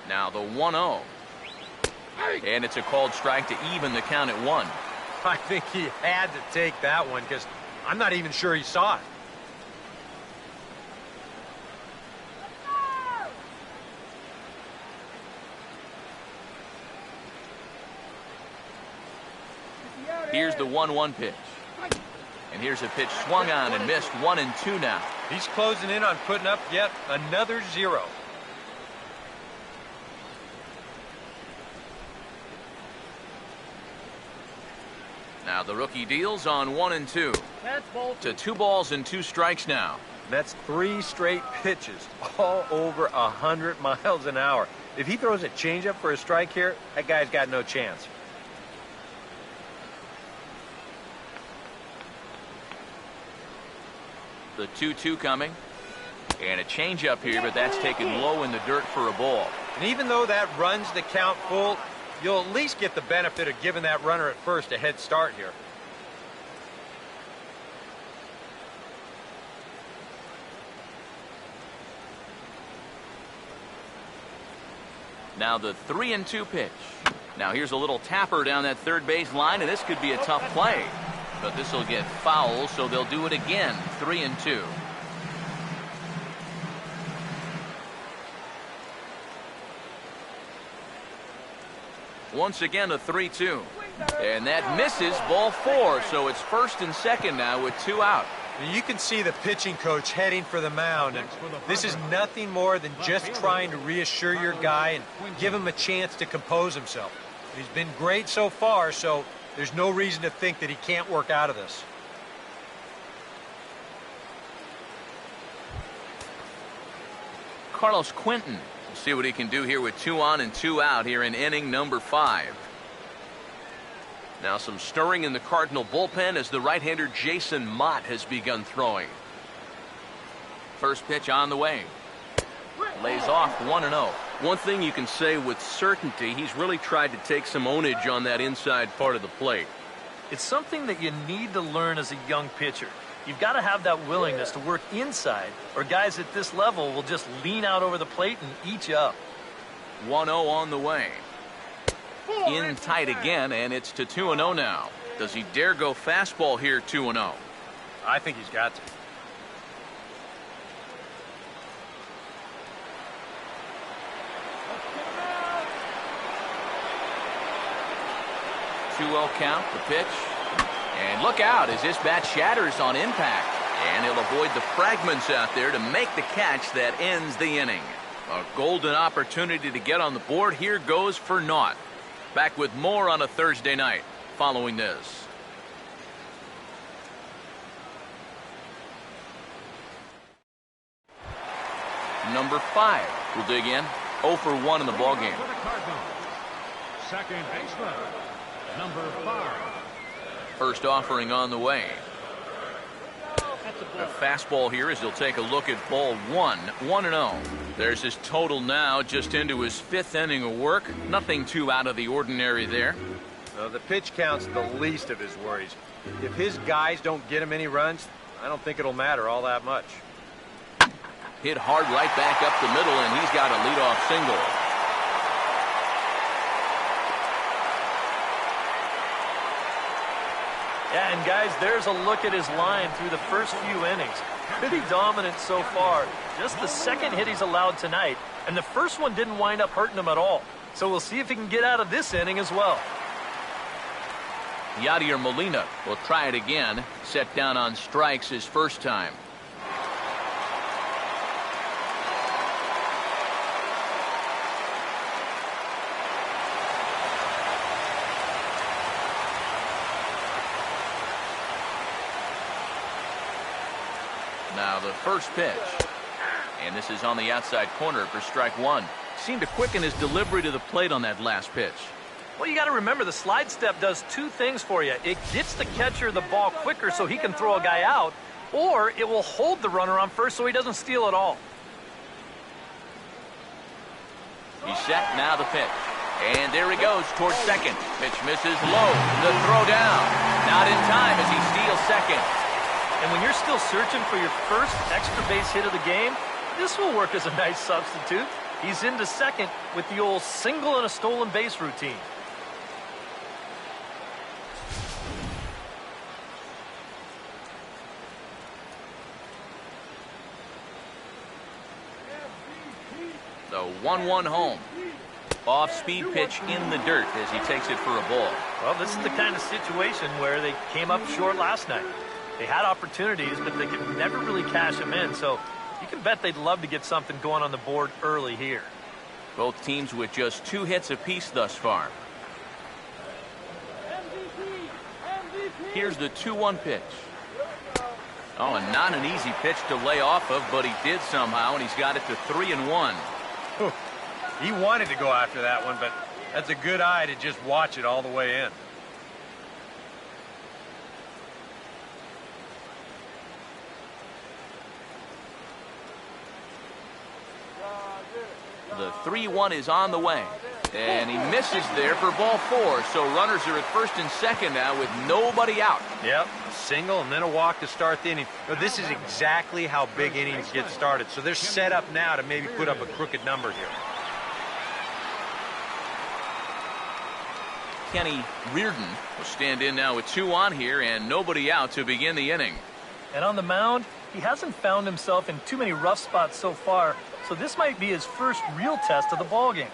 Now the 1-0. And it's a called strike to even the count at 1. I think he had to take that one because I'm not even sure he saw it. Here's the 1-1 pitch. And here's a pitch swung on and missed. 1-2 now. He's closing in on putting up yet another 0. Now the rookie deals on 1-2. To 2 balls and 2 strikes now. That's 3 straight pitches, all over 100 miles an hour. If he throws a changeup for a strike here, that guy's got no chance. The 2-2 coming. And a changeup here, but that's taken low in the dirt for a ball. And even though that runs the count full, you'll at least get the benefit of giving that runner at first a head start here. Now the 3-2 pitch. Now here's a little tapper down that third base line, and this could be a tough play. But this will get foul, so they'll do it again. 3-2. Once again, a 3-2. And that misses, ball 4. So it's first and second now with 2 out. You can see the pitching coach heading for the mound, and this is nothing more than just trying to reassure your guy and give him a chance to compose himself. He's been great so far, so There's no reason to think that he can't work out of this. Carlos Quentin. We'll see what he can do here with 2 on and 2 out here in inning number 5. Now some stirring in the Cardinal bullpen as the right-hander Jason Mott has begun throwing. First pitch on the way. Lays off 1-0. One thing you can say with certainty, he's really tried to take some ownage on that inside part of the plate. It's something that you need to learn as a young pitcher. You've got to have that willingness to work inside, or guys at this level will just lean out over the plate and eat you up. 1-0 on the way. In tight again, and it's to 2-0 now. Does he dare go fastball here 2-0? I think he's got to. 2-0 count, the pitch. And look out as this bat shatters on impact. And he'll avoid the fragments out there to make the catch that ends the inning. A golden opportunity to get on the board here goes for naught. Back with more on a Thursday night following this. Number 5 will dig in. 0 for 1 in the ballgame. For the Cardinals, second baseman, number 5. First offering on the way. A fastball here as he'll take a look at ball 1. 1-0. There's his total now, just into his 5th inning of work. Nothing too out of the ordinary there. The pitch count's the least of his worries. If his guys don't get him any runs, I don't think it'll matter all that much. Hit hard right back up the middle, and he's got a leadoff single. Yeah, and guys, there's a look at his line through the first few innings. Pretty dominant so far. Just the second hit he's allowed tonight, and the first one didn't wind up hurting him at all. So we'll see if he can get out of this inning as well. Yadier Molina will try it again. Set down on strikes his first time. Now the first pitch. And this is on the outside corner for strike 1. Seemed to quicken his delivery to the plate on that last pitch. Well, you got to remember the slide step does 2 things for you. It gets the catcher the ball quicker so he can throw a guy out, or it will hold the runner on first so he doesn't steal it all. He's set, now the pitch. And there he goes towards second. Pitch misses low. The throw down. Not in time as he steals second. And when you're still searching for your first extra base hit of the game, this will work as a nice substitute. He's into second with the old single and a stolen base routine. The 1-1 home. Off-speed pitch in the dirt as he takes it for a ball. Well, this is the kind of situation where they came up short last night. They had opportunities, but they could never really cash them in. So you can bet they'd love to get something going on the board early here. Both teams with just 2 hits apiece thus far. Here's the 2-1 pitch. Oh, and not an easy pitch to lay off of, but he did somehow, and he's got it to 3-1. He wanted to go after that one, but that's a good eye to just watch it all the way in. The 3-1 is on the way. And he misses there for ball 4. So runners are at first and second now with nobody out. Yep, a single and then a walk to start the inning. But this is exactly how big innings get started. So they're set up now to maybe put up a crooked number here. Kenny Reardon will stand in now with 2 on here and nobody out to begin the inning. And on the mound, he hasn't found himself in too many rough spots so far. So this might be his first real test of the ballgame.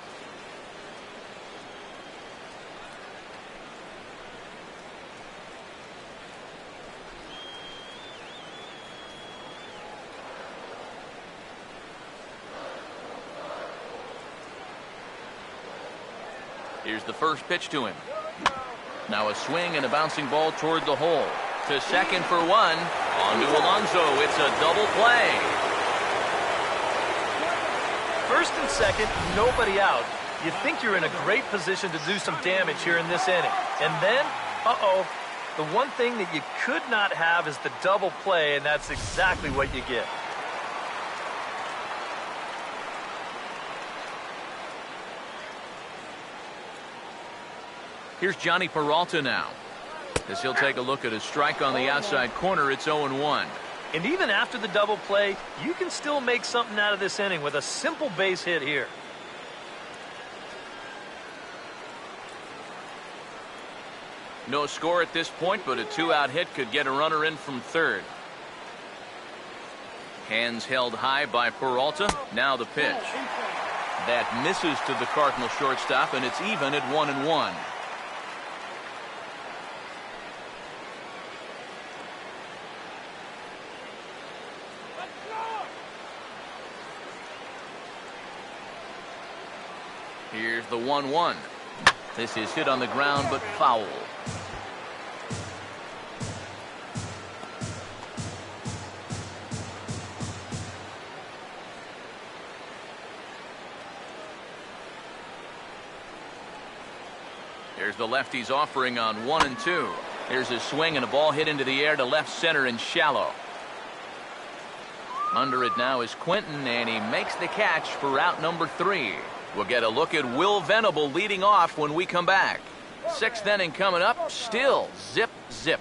Here's the first pitch to him. Now a swing and a bouncing ball toward the hole. To second for one. On to Alonso. It's a double play. First and second, nobody out. You think you're in a great position to do some damage here in this inning. And then, the one thing that you could not have is the double play, and that's exactly what you get. Here's Johnny Peralta now, as he'll take a look at a strike on the outside corner. It's 0-1. And even after the double play, you can still make something out of this inning with a simple base hit here. No score at this point, but a two-out hit could get a runner in from third. Hands held high by Peralta. Now the pitch. That misses to the Cardinal shortstop, and it's even at 1-1. Here's the 1-1. This is hit on the ground, but foul. There's the lefty's offering on 1-2. Here's a swing and a ball hit into the air to left center and shallow. Under it now is Quinton, and he makes the catch for out number 3. We'll get a look at Will Venable leading off when we come back. 6th inning coming up. Still zip, zip.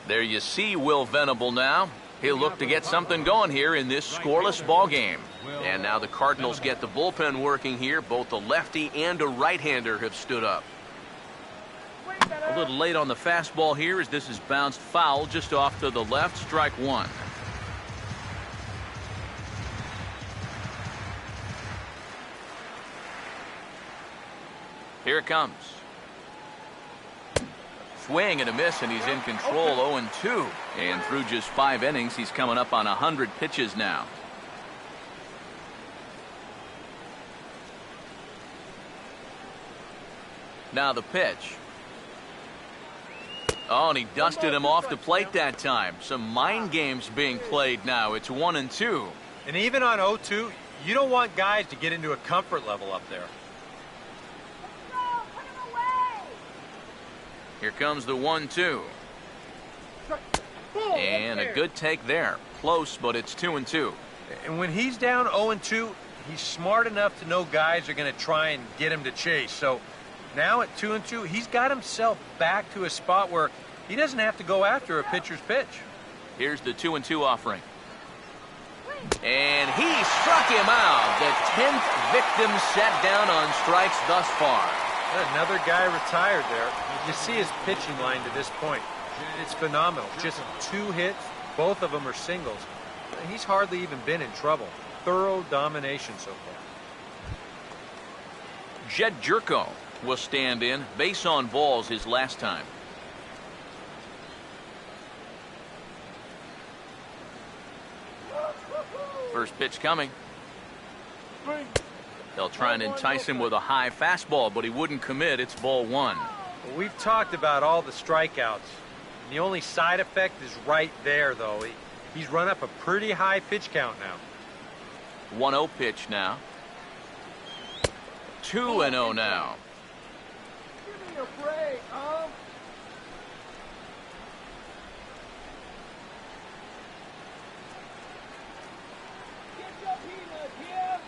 There you see Will Venable now. He'll look to get something going here in this scoreless ball game. And now the Cardinals get the bullpen working here. Both a lefty and a right-hander have stood up. A little late on the fastball here as this is bounced foul just off to the left. Strike one. Here it comes. Swing and a miss, and he's in control. 0-2. And through just 5 innings, he's coming up on 100 pitches now. Now the pitch. Oh, and he dusted him off the plate that time. Some mind games being played now. It's 1-2. And even on 0-2, you don't want guys to get into a comfort level up there. Here comes the 1-2. And a good take there. Close, but it's 2-2. And when he's down 0-2, he's smart enough to know guys are going to try and get him to chase. So now at 2-2, he's got himself back to a spot where he doesn't have to go after a pitcher's pitch. Here's the 2-2 offering. And he struck him out. The 10th victim set down on strikes thus far. Another guy retired there. You see his pitching line to this point. It's phenomenal. Just 2 hits. Both of them are singles. He's hardly even been in trouble. Thorough domination so far. Jed Jerko will stand in. Base on balls his last time. First pitch coming. They'll try and entice him with a high fastball, but he wouldn't commit. It's ball 1. Well, we've talked about all the strikeouts. And the only side effect is right there, though. He's run up a pretty high pitch count now. 1-0 pitch now. 2-0 now. Give me a break, Get your peanuts here.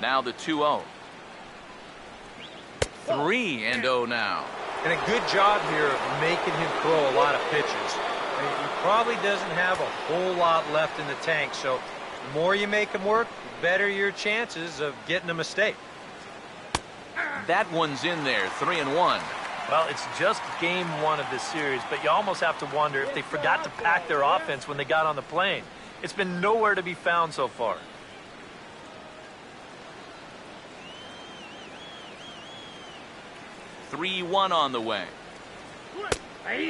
Now the 2-0. 3-0 now. And a good job here of making him throw a lot of pitches. He probably doesn't have a whole lot left in the tank, so the more you make him work, the better your chances of getting a mistake. That one's in there. 3-1. Well, it's just game 1 of this series, but you almost have to wonder if they forgot to pack their offense when they got on the plane. It's been nowhere to be found so far. 3-1 on the way.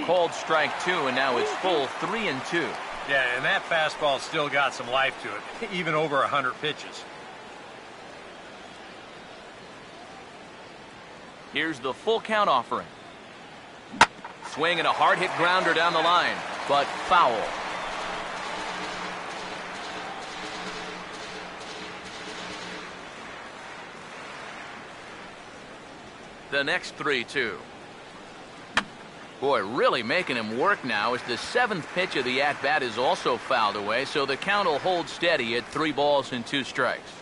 Called strike 2, and now it's full 3-2. Yeah, and that fastball still got some life to it, even over 100 pitches. Here's the full count offering. Swing and a hard hit grounder down the line, but foul. The next 3-2. Boy, really making him work now as the seventh pitch of the at-bat is also fouled away, so the count will hold steady at 3 balls and 2 strikes.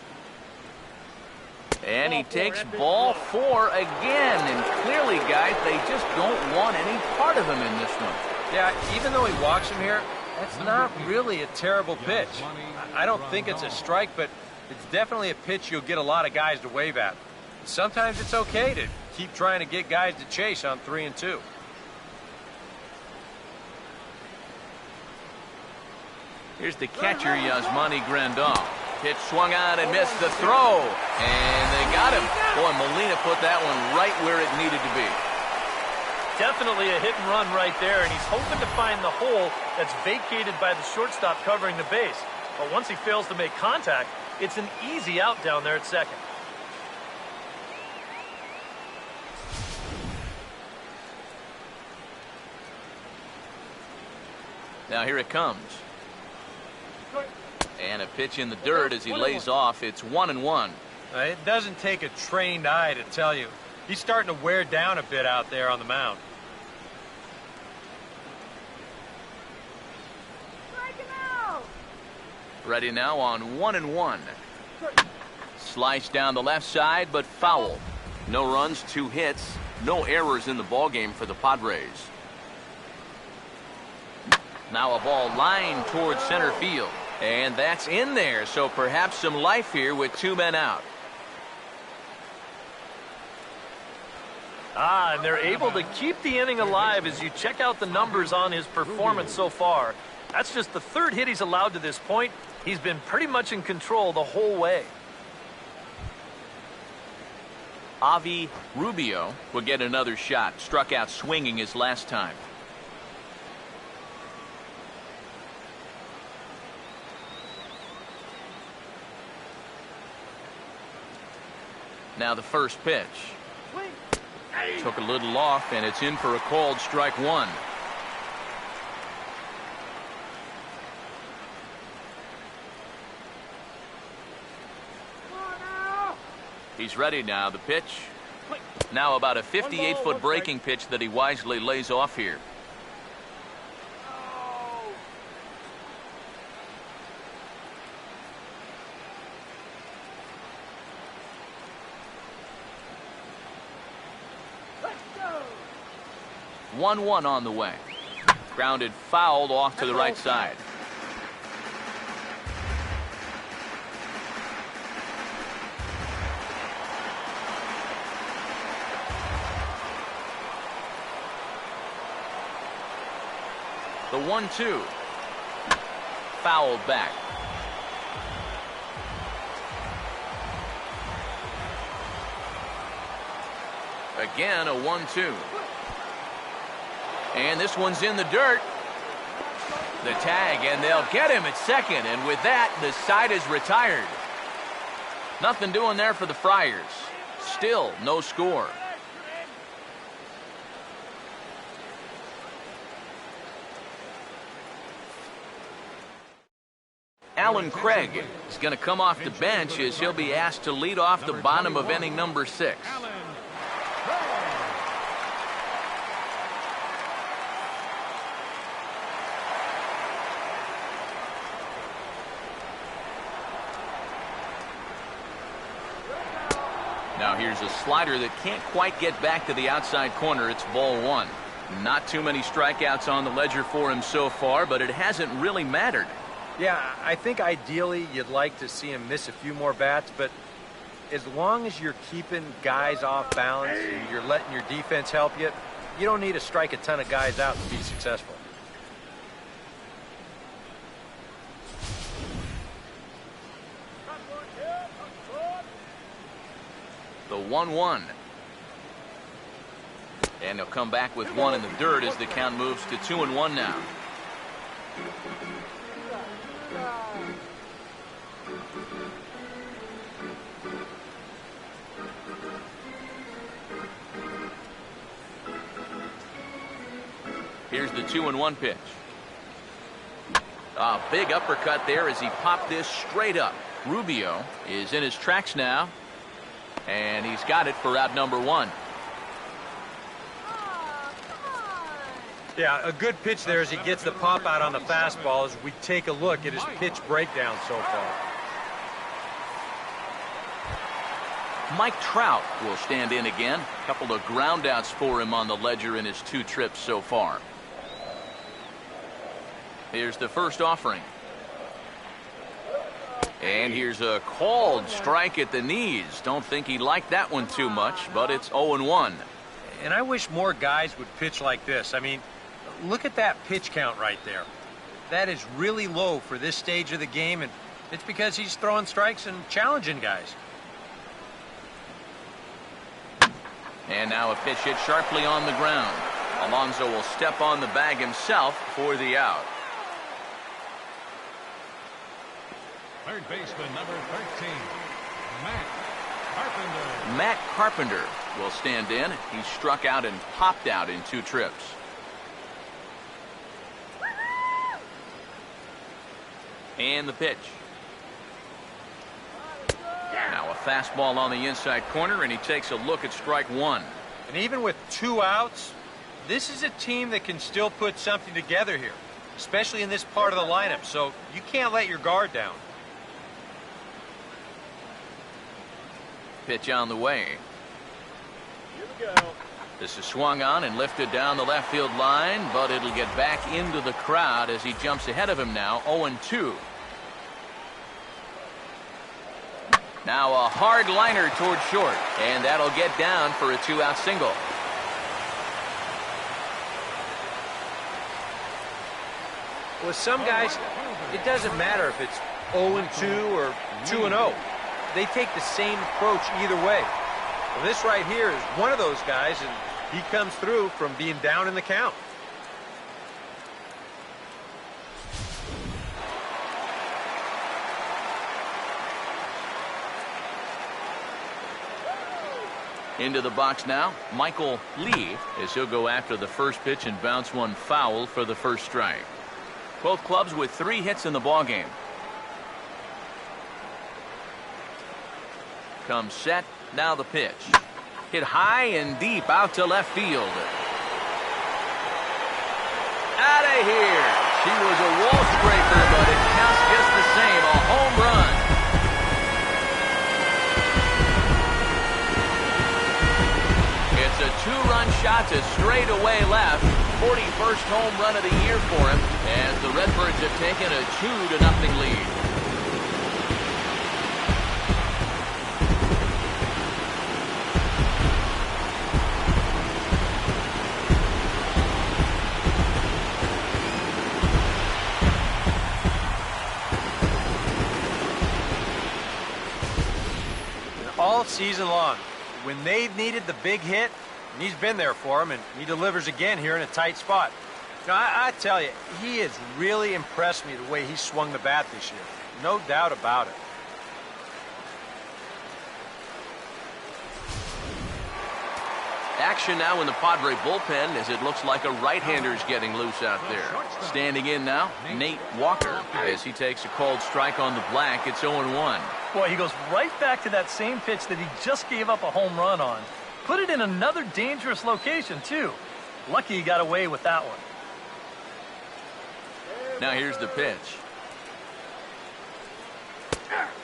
And he takes ball 4 again, and clearly, guys, they just don't want any part of him in this one. Yeah, even though he walks him here, that's not really a terrible pitch. I don't think it's a strike, but it's definitely a pitch you'll get a lot of guys to wave at. Sometimes it's okay to keep trying to get guys to chase on 3 and 2. Here's the catcher, Yasmani Grandal. Pitch swung on and missed the throw. And they got him. Boy, Molina put that one right where it needed to be. Definitely a hit and run right there, and he's hoping to find the hole that's vacated by the shortstop covering the base. But once he fails to make contact, it's an easy out down there at second. Now here it comes. And a pitch in the dirt as he lays off. It's 1-1. It doesn't take a trained eye to tell you. He's starting to wear down a bit out there on the mound. Strike him out! Ready now on 1-1. Slice down the left side, but foul. No runs, 2 hits, no errors in the ballgame for the Padres. Now a ball lined towards center field. And that's in there, so perhaps some life here with 2 men out. And they're able to keep the inning alive as you check out the numbers on his performance so far. That's just the 3rd hit he's allowed to this point. He's been pretty much in control the whole way. Avi Rubio will get another shot. Struck out swinging his last time. Now the first pitch. Took a little off, and it's in for a called strike 1. He's ready now. The pitch. Now about a 58-foot breaking pitch that he wisely lays off here. Let's go! 1-1 on the way. Grounded fouled off to the right side. The 1-2. Fouled back. Again, a 1-2. And this one's in the dirt. The tag, and they'll get him at second. And with that, the side is retired. Nothing doing there for the Friars. Still no score. Alan Craig is going to come off the bench as he'll be asked to lead off the bottom of inning number 6. Now here's a slider that can't quite get back to the outside corner. It's ball 1. Not too many strikeouts on the ledger for him so far, but it hasn't really mattered. Yeah, I think ideally you'd like to see him miss a few more bats, but as long as you're keeping guys off balance and you're letting your defense help you, you don't need to strike a ton of guys out to be successful. The 1-1. And he'll come back with 1 in the dirt as the count moves to 2-1 now. Here's the 2-1 pitch. A big uppercut there as he popped this straight up. Rubio is in his tracks now, and he's got it for out number 1. Yeah, a good pitch there as he gets the pop out on the fastball as we take a look at his pitch breakdown so far. Mike Trout will stand in again. A couple of ground outs for him on the ledger in his 2 trips so far. Here's the first offering. And here's a called strike at the knees. Don't think he liked that one too much, but it's 0-1. And I wish more guys would pitch like this. I mean, look at that pitch count right there. That is really low for this stage of the game, and it's because he's throwing strikes and challenging guys. And now a pitch hit sharply on the ground. Alonso will step on the bag himself for the out. Third baseman, number 13, Matt Carpenter. Matt Carpenter will stand in. He struck out and popped out in 2 trips. And the pitch. Now a fastball on the inside corner, and he takes a look at strike 1. And even with 2 outs, this is a team that can still put something together here, especially in this part of the lineup, so you can't let your guard down. Pitch on the way. Here we go. This is swung on and lifted down the left field line, but it'll get back into the crowd as he jumps ahead of him now, 0-2. Now a hard liner toward short, and that'll get down for a 2-out single. With some guys, it doesn't matter if it's 0-2 or 2-0. They take the same approach either way. Well, this right here is one of those guys, and he comes through from being down in the count. Into the box now, Michael Lee, as he'll go after the first pitch and bounce one foul for the first strike. Both clubs with 3 hits in the ballgame. Comes set, now the pitch. Hit high and deep out to left field. Out of here. She was a wall scraper, but it counts just the same. A home run. It's a 2-run shot to straightaway left. 41st home run of the year for him as the Redbirds have taken a 2-0 lead. All season long, when they've needed the big hit, and he's been there for them, and he delivers again here in a tight spot. You know, I tell you, he has really impressed me the way he swung the bat this year. No doubt about it. Action now in the Padre bullpen as it looks like a right-hander's getting loose out there. Standing in now, Nate Walker, as he takes a called strike on the black. It's 0-1. Boy, he goes right back to that same pitch that he just gave up a home run on. Put it in another dangerous location, too. Lucky he got away with that one. Now here's the pitch.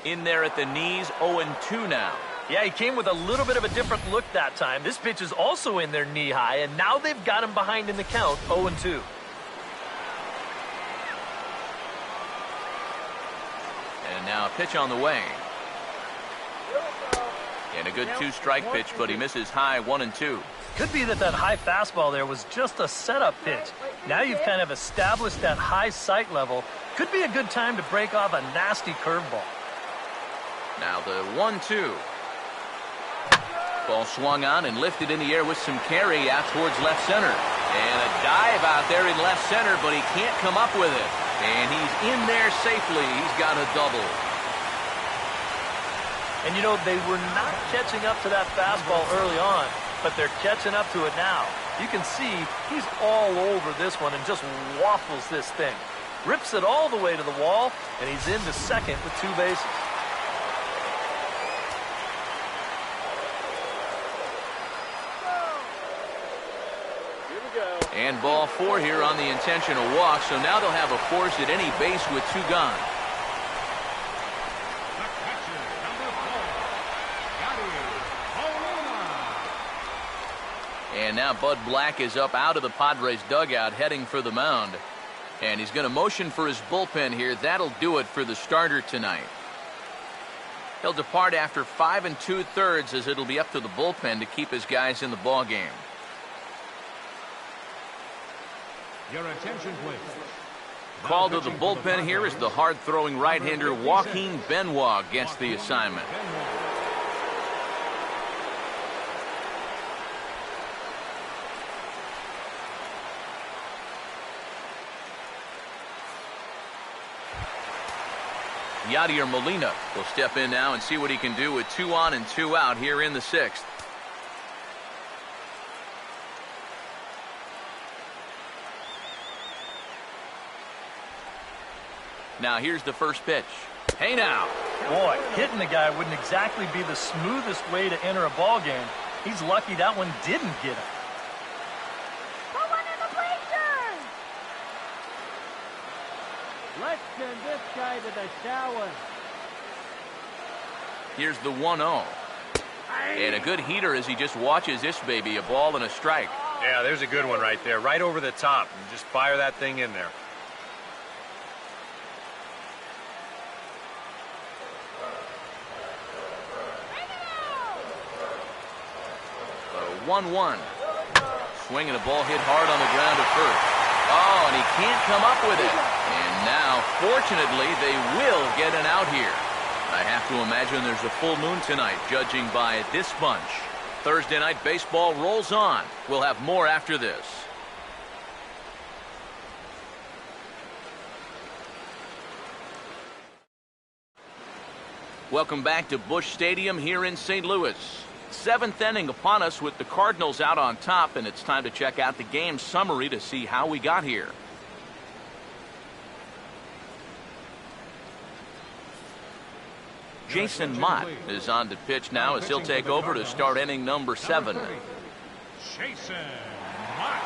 In there at the knees, 0-2 now. Yeah, he came with a little bit of a different look that time. This pitch is also in there knee-high, and now they've got him behind in the count, 0-2. And now a pitch on the way. And a good 2-strike pitch, but he misses high 1-2. Could be that high fastball there was just a setup pitch. Now you've kind of established that high sight level. Could be a good time to break off a nasty curveball. Now the 1-2. Ball swung on and lifted in the air with some carry out towards left center. And a dive out there in left center, but he can't come up with it. And he's in there safely. He's got a double. And you know, they were not catching up to that fastball early on, but they're catching up to it now. You can see he's all over this one and just waffles this thing. Rips it all the way to the wall, and he's into second with 2 bases. And ball 4 here on the intentional walk, so now they'll have a force at any base with 2 gone. And now Bud Black is up out of the Padres dugout heading for the mound. And he's going to motion for his bullpen here. That'll do it for the starter tonight. He'll depart after 5 2/3 as it'll be up to the bullpen to keep his guys in the ball game. Your attention, please. Called to the bullpen here as the hard-throwing right-hander Joaquin Benoit gets the assignment. Yadier Molina will step in now and see what he can do with 2 on and 2 out here in the 6th. Now here's the first pitch. Hey now. Boy, hitting the guy wouldn't exactly be the smoothest way to enter a ball game. He's lucky that one didn't get him. Put one in the bleachers! Let's send this guy to the shower. Here's the 1-0. And a good heater as he just watches this baby, a ball and a strike. Yeah, there's a good one right there, right over the top. And just fire that thing in there. 1-1. Swinging a ball hit hard on the ground at first. Oh, and he can't come up with it. And now, fortunately, they will get an out here. I have to imagine there's a full moon tonight, judging by this bunch. Thursday night baseball rolls on. We'll have more after this. Welcome back to Busch Stadium here in St. Louis. 7th inning upon us with the Cardinals out on top, and it's time to check out the game summary to see how we got here. Jason Mott is on to pitch now as he'll take over to start inning number 7. Jason Mott.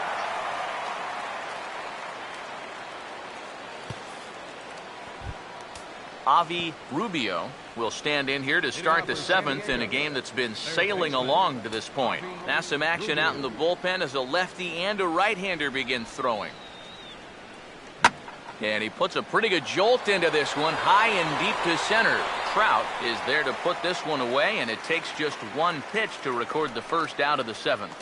Avi Rubio will stand in here to start the 7th in a game that's been sailing along to this point. Now some action out in the bullpen as a lefty and a right-hander begin throwing. And he puts a pretty good jolt into this one, high and deep to center. Trout is there to put this one away, and it takes just 1 pitch to record the first out of the 7th.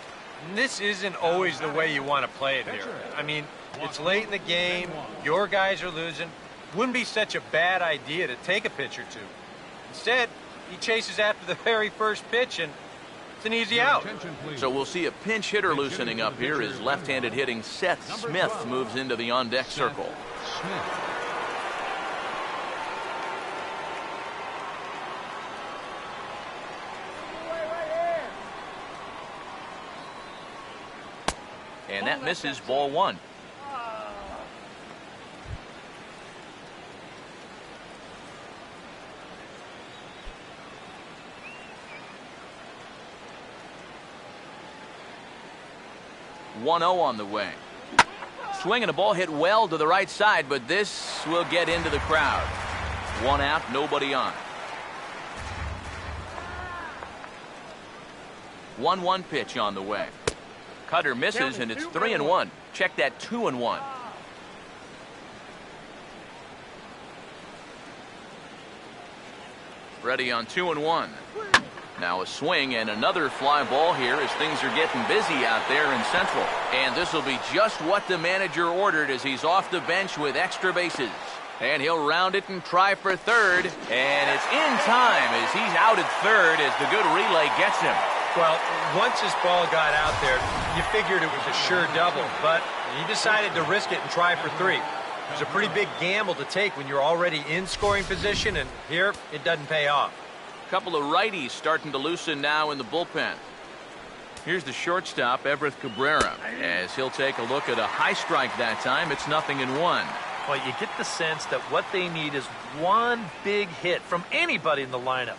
This isn't always the way you want to play it here. I mean, it's late in the game. Your guys are losing. Wouldn't be such a bad idea to take a pitch or 2. Instead, he chases after the very first pitch, and it's an easy out. So we'll see a pinch hitter loosening up here as left-handed hitting Seth Smith moves into the on-deck circle. And that misses, ball 1. On the way. Swinging a ball hit well to the right side, but this will get into the crowd. 1 out, nobody on. 1-1 pitch on the way. Cutter misses, and it's 3-1. Check that 2-1. Ready on 2-1. Now a swing and another fly ball here as things are getting busy out there in Central. And this will be just what the manager ordered as he's off the bench with extra bases. And he'll round it and try for third. And it's in time as he's out at third as the good relay gets him. Well, once this ball got out there, you figured it was a sure double, but he decided to risk it and try for 3. It's a pretty big gamble to take when you're already in scoring position, and here it doesn't pay off. A couple of righties starting to loosen now in the bullpen. Here's the shortstop, Everett Cabrera, as he'll take a look at a high strike that time. It's 0-1. Well, you get the sense that what they need is one big hit from anybody in the lineup.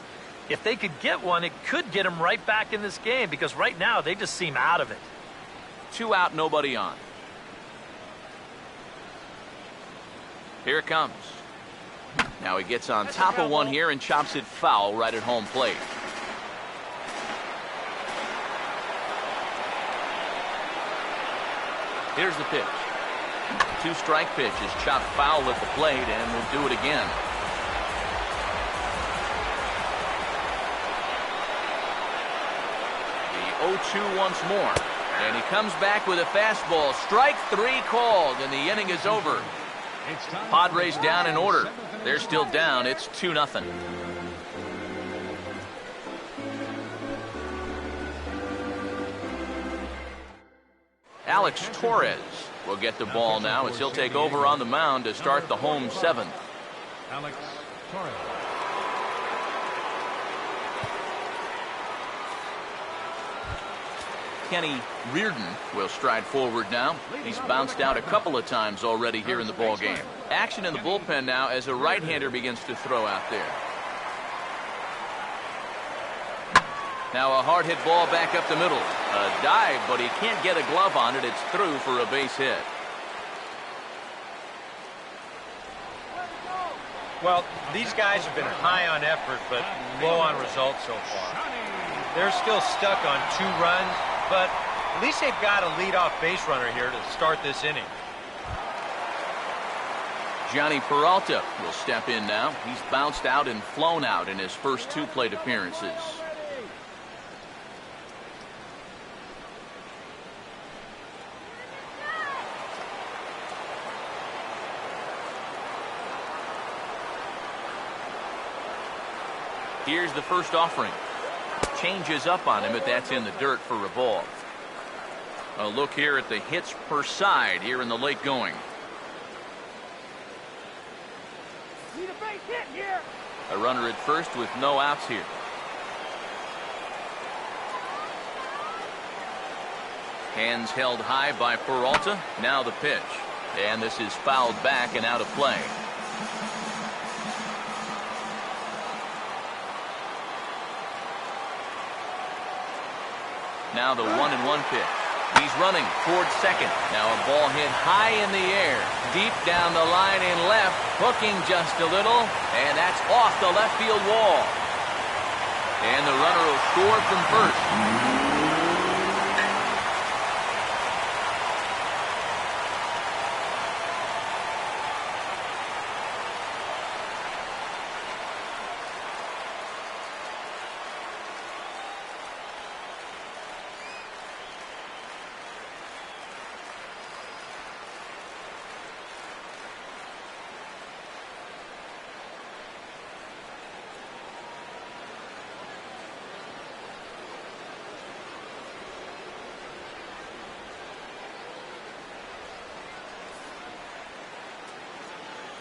If they could get one, it could get them right back in this game, because right now they just seem out of it. 2 out, nobody on. Here it comes. Now he gets on top of one here and chops it foul right at home plate. Here's the pitch. 2-strike pitch is chopped foul at the plate, and we'll do it again. The 0-2 once more. And he comes back with a fastball. Strike 3 called, and the inning is over. Padres down in order. They're still down. It's 2-0. Alex Torres will get the ball now as he'll take over on the mound to start the home 7th. Alex Torres. Kenny Reardon will stride forward now. He's bounced out a couple of times already here in the ball game. Action in the bullpen now as a right-hander begins to throw out there. Now a hard hit ball back up the middle. A dive, but he can't get a glove on it. It's through for a base hit. Well, these guys have been high on effort, but low on results so far. They're still stuck on 2 runs, but at least they've got a leadoff base runner here to start this inning. Johnny Peralta will step in now. He's bounced out and flown out in his first 2 plate appearances. Here's the first offering. Changes up on him, but that's in the dirt for a ball. A look here at the hits per side here in the late going. Need a base hit here. A runner at first with no outs here. Hands held high by Peralta. Now the pitch. And this is fouled back and out of play. Now the 1-1 pitch. He's running towards second. Now a ball hit high in the air. Deep down the line in left. Hooking just a little. And that's off the left field wall. And the runner will score from first.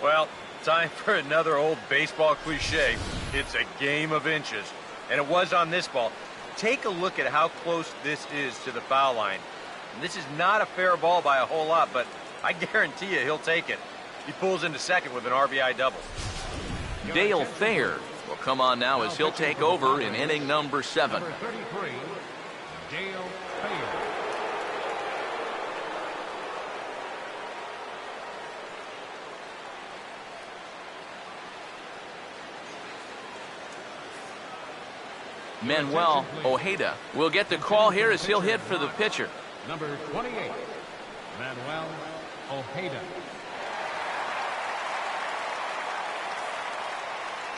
Well, time for another old baseball cliche. It's a game of inches. And it was on this ball. Take a look at how close this is to the foul line. And this is not a fair ball by a whole lot, but I guarantee you he'll take it. He pulls into second with an RBI double. Dale Thayer will come on now as he'll take over in inning number 7. Number 33, Dale Thayer. Manuel Ojeda will get the call here as he'll hit for the pitcher. Number 28, Manuel Ojeda.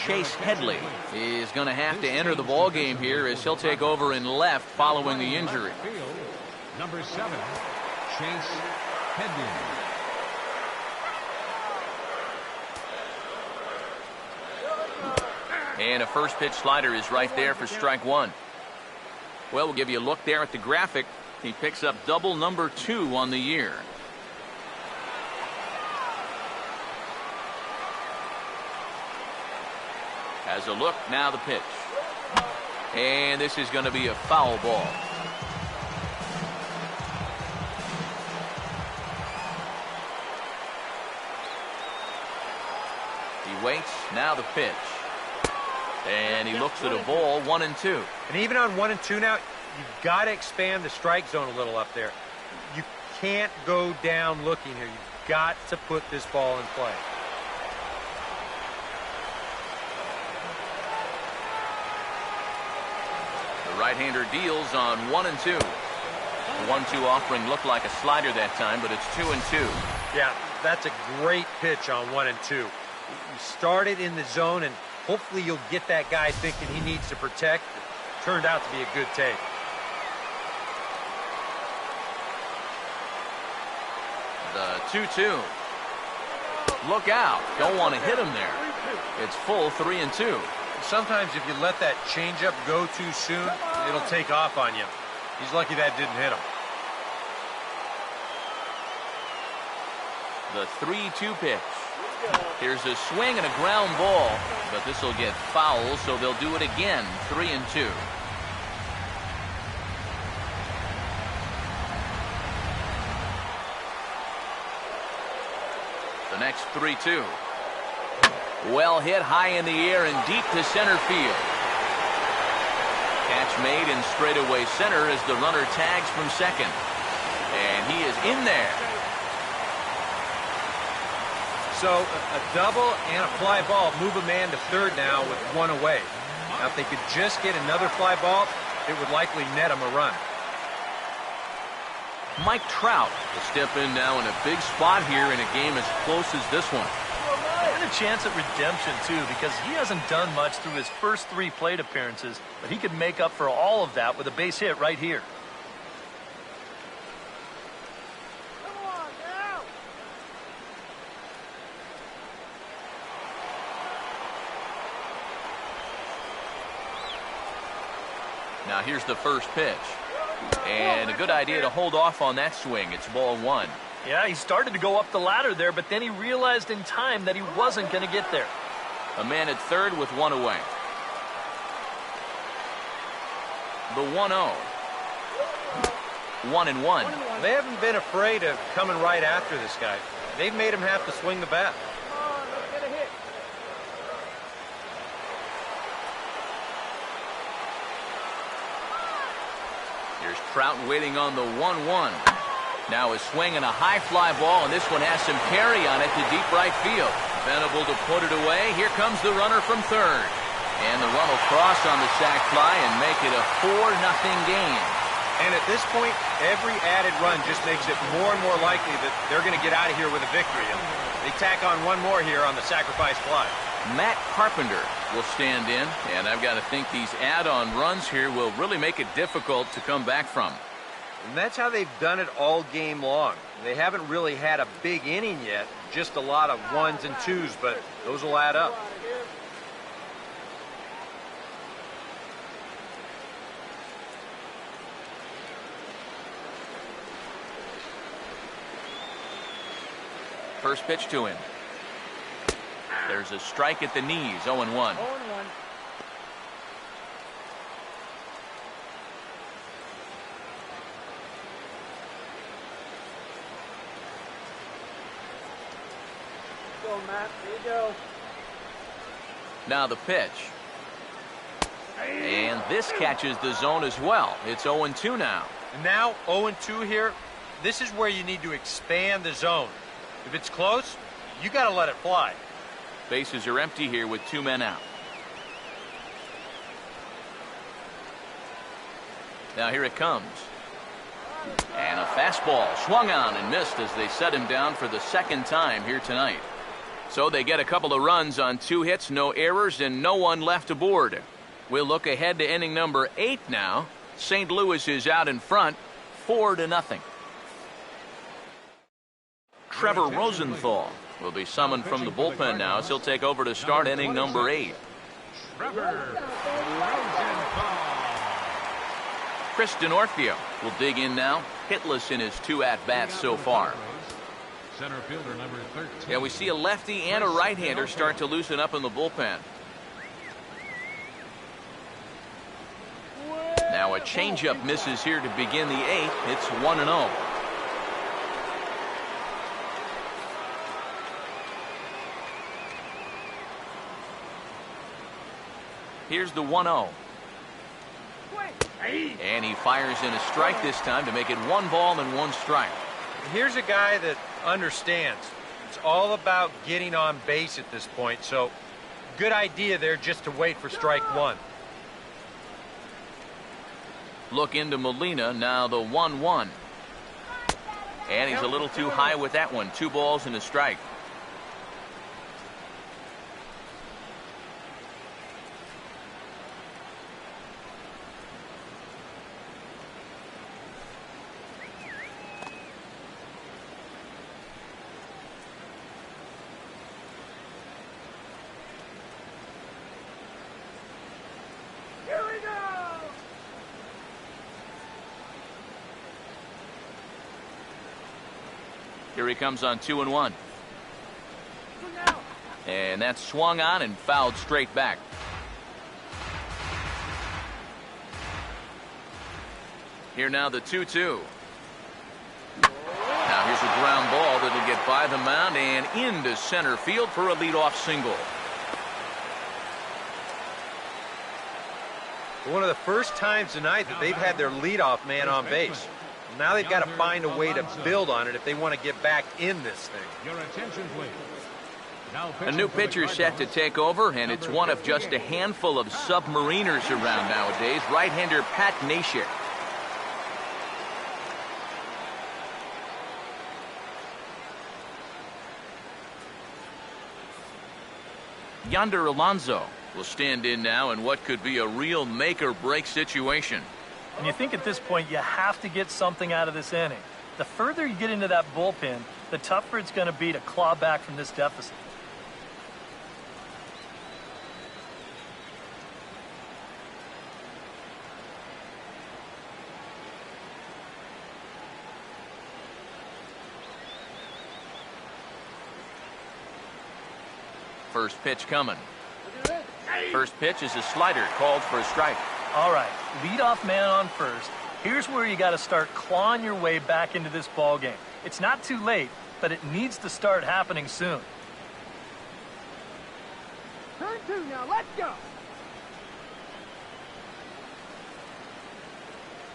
Chase Headley is going to have to enter the ball game here as he'll take over in left following the injury. Number 7, Chase Headley. And a first pitch slider is right there for strike 1. Well, we'll give you a look there at the graphic. He picks up double number 2 on the year. Has a look, now the pitch. And this is going to be a foul ball. He waits, now the pitch. And he looks at a ball, 1-2. And even on 1-2 now, you've got to expand the strike zone a little up there. You can't go down looking here. You've got to put this ball in play. The right-hander deals on 1-2. The 1-2 offering looked like a slider that time, but it's 2-2. Yeah, that's a great pitch on 1-2. You start it in the zone, and hopefully you'll get that guy thinking he needs to protect. It turned out to be a good take. The 2-2. Look out. Don't want to hit him there. It's full 3-2. Sometimes if you let that changeup go too soon, it'll take off on you. He's lucky that didn't hit him. The 3-2 pitch. Here's a swing and a ground ball, but this will get foul, so they'll do it again. 3-2. The next 3-2. Well hit high in the air and deep to center field. Catch made in straightaway center as the runner tags from second. And he is in there. So a double and a fly ball move a man to third now with one away. Now if they could just get another fly ball, it would likely net him a run. Mike Trout will step in now in a big spot here in a game as close as this one. And a chance at redemption, too, because he hasn't done much through his first 3 plate appearances, but he could make up for all of that with a base hit right here. Come on, now. Now here's the first pitch. And a good idea to hold off on that swing. It's ball 1. Yeah, he started to go up the ladder there, but then he realized in time that he wasn't going to get there. A man at third with one away. The 1-0. 1-1. They haven't been afraid of coming right after this guy. They've made him have to swing the bat. Come on, let's get a hit. Here's Trout waiting on the 1-1. Now a swing and a high fly ball, and this one has some carry on it to deep right field. Venable to put it away. Here comes the runner from third. And the run will cross on the sac fly and make it a 4-0 game. And at this point, every added run just makes it more and more likely that they're going to get out of here with a victory. And they tack on one more here on the sacrifice fly. Matt Carpenter will stand in, and I've got to think these add-on runs here will really make it difficult to come back from. And that's how they've done it all game long. They haven't really had a big inning yet, just a lot of 1s and 2s, but those will add up. First pitch to him. There's a strike at the knees, 0-1. 0-1. Go, Matt. There you go. Now the pitch. And this catches the zone as well. It's 0-2 now. And now 0-2 here. This is where you need to expand the zone. If it's close, you got to let it fly. Bases are empty here with 2 men out. Now here it comes. And a fastball swung on and missed as they set him down for the second time here tonight. So they get a couple of runs on 2 hits, no errors, and no one left aboard. We'll look ahead to inning number 8 now. St. Louis is out in front, 4-0. Trevor Rosenthal will be summoned from the bullpen now as he'll take over to start inning number 8. Trevor Rosenthal. Chris Denorfio will dig in now, hitless in his 2 at-bats so far. Center fielder number 13. Yeah, we see a lefty and a right-hander start to loosen up in the bullpen. Now a changeup misses here to begin the 8th. It's 1-0. Here's the 1-0. And he fires in a strike this time to make it 1 ball and 1 strike. Here's a guy that understands. It's all about getting on base at this point, so good idea there just to wait for strike 1. Look into Molina, now the 1-1. And he's a little too high with that one. 2 balls and a strike. Here he comes on 2-1. And that's swung on and fouled straight back. Here now the 2-2. Now here's a ground ball that'll get by the mound and into center field for a leadoff single. One of the first times tonight that they've had their leadoff man on base. Now they've got to find a way to build on it if they want to get back in this thing. Your attention, please. A new pitcher set to take over, and it's one of just a handful of submariners around nowadays. Right-hander Pat Neshek. Yonder Alonso will stand in now in what could be a real make-or-break situation. And you think at this point you have to get something out of this inning. The further you get into that bullpen, the tougher it's going to be to claw back from this deficit. First pitch coming. First pitch is a slider called for a strike. All right, leadoff man on first. Here's where you got to start clawing your way back into this ball game. It's not too late, but it needs to start happening soon. Turn 2 now, let's go.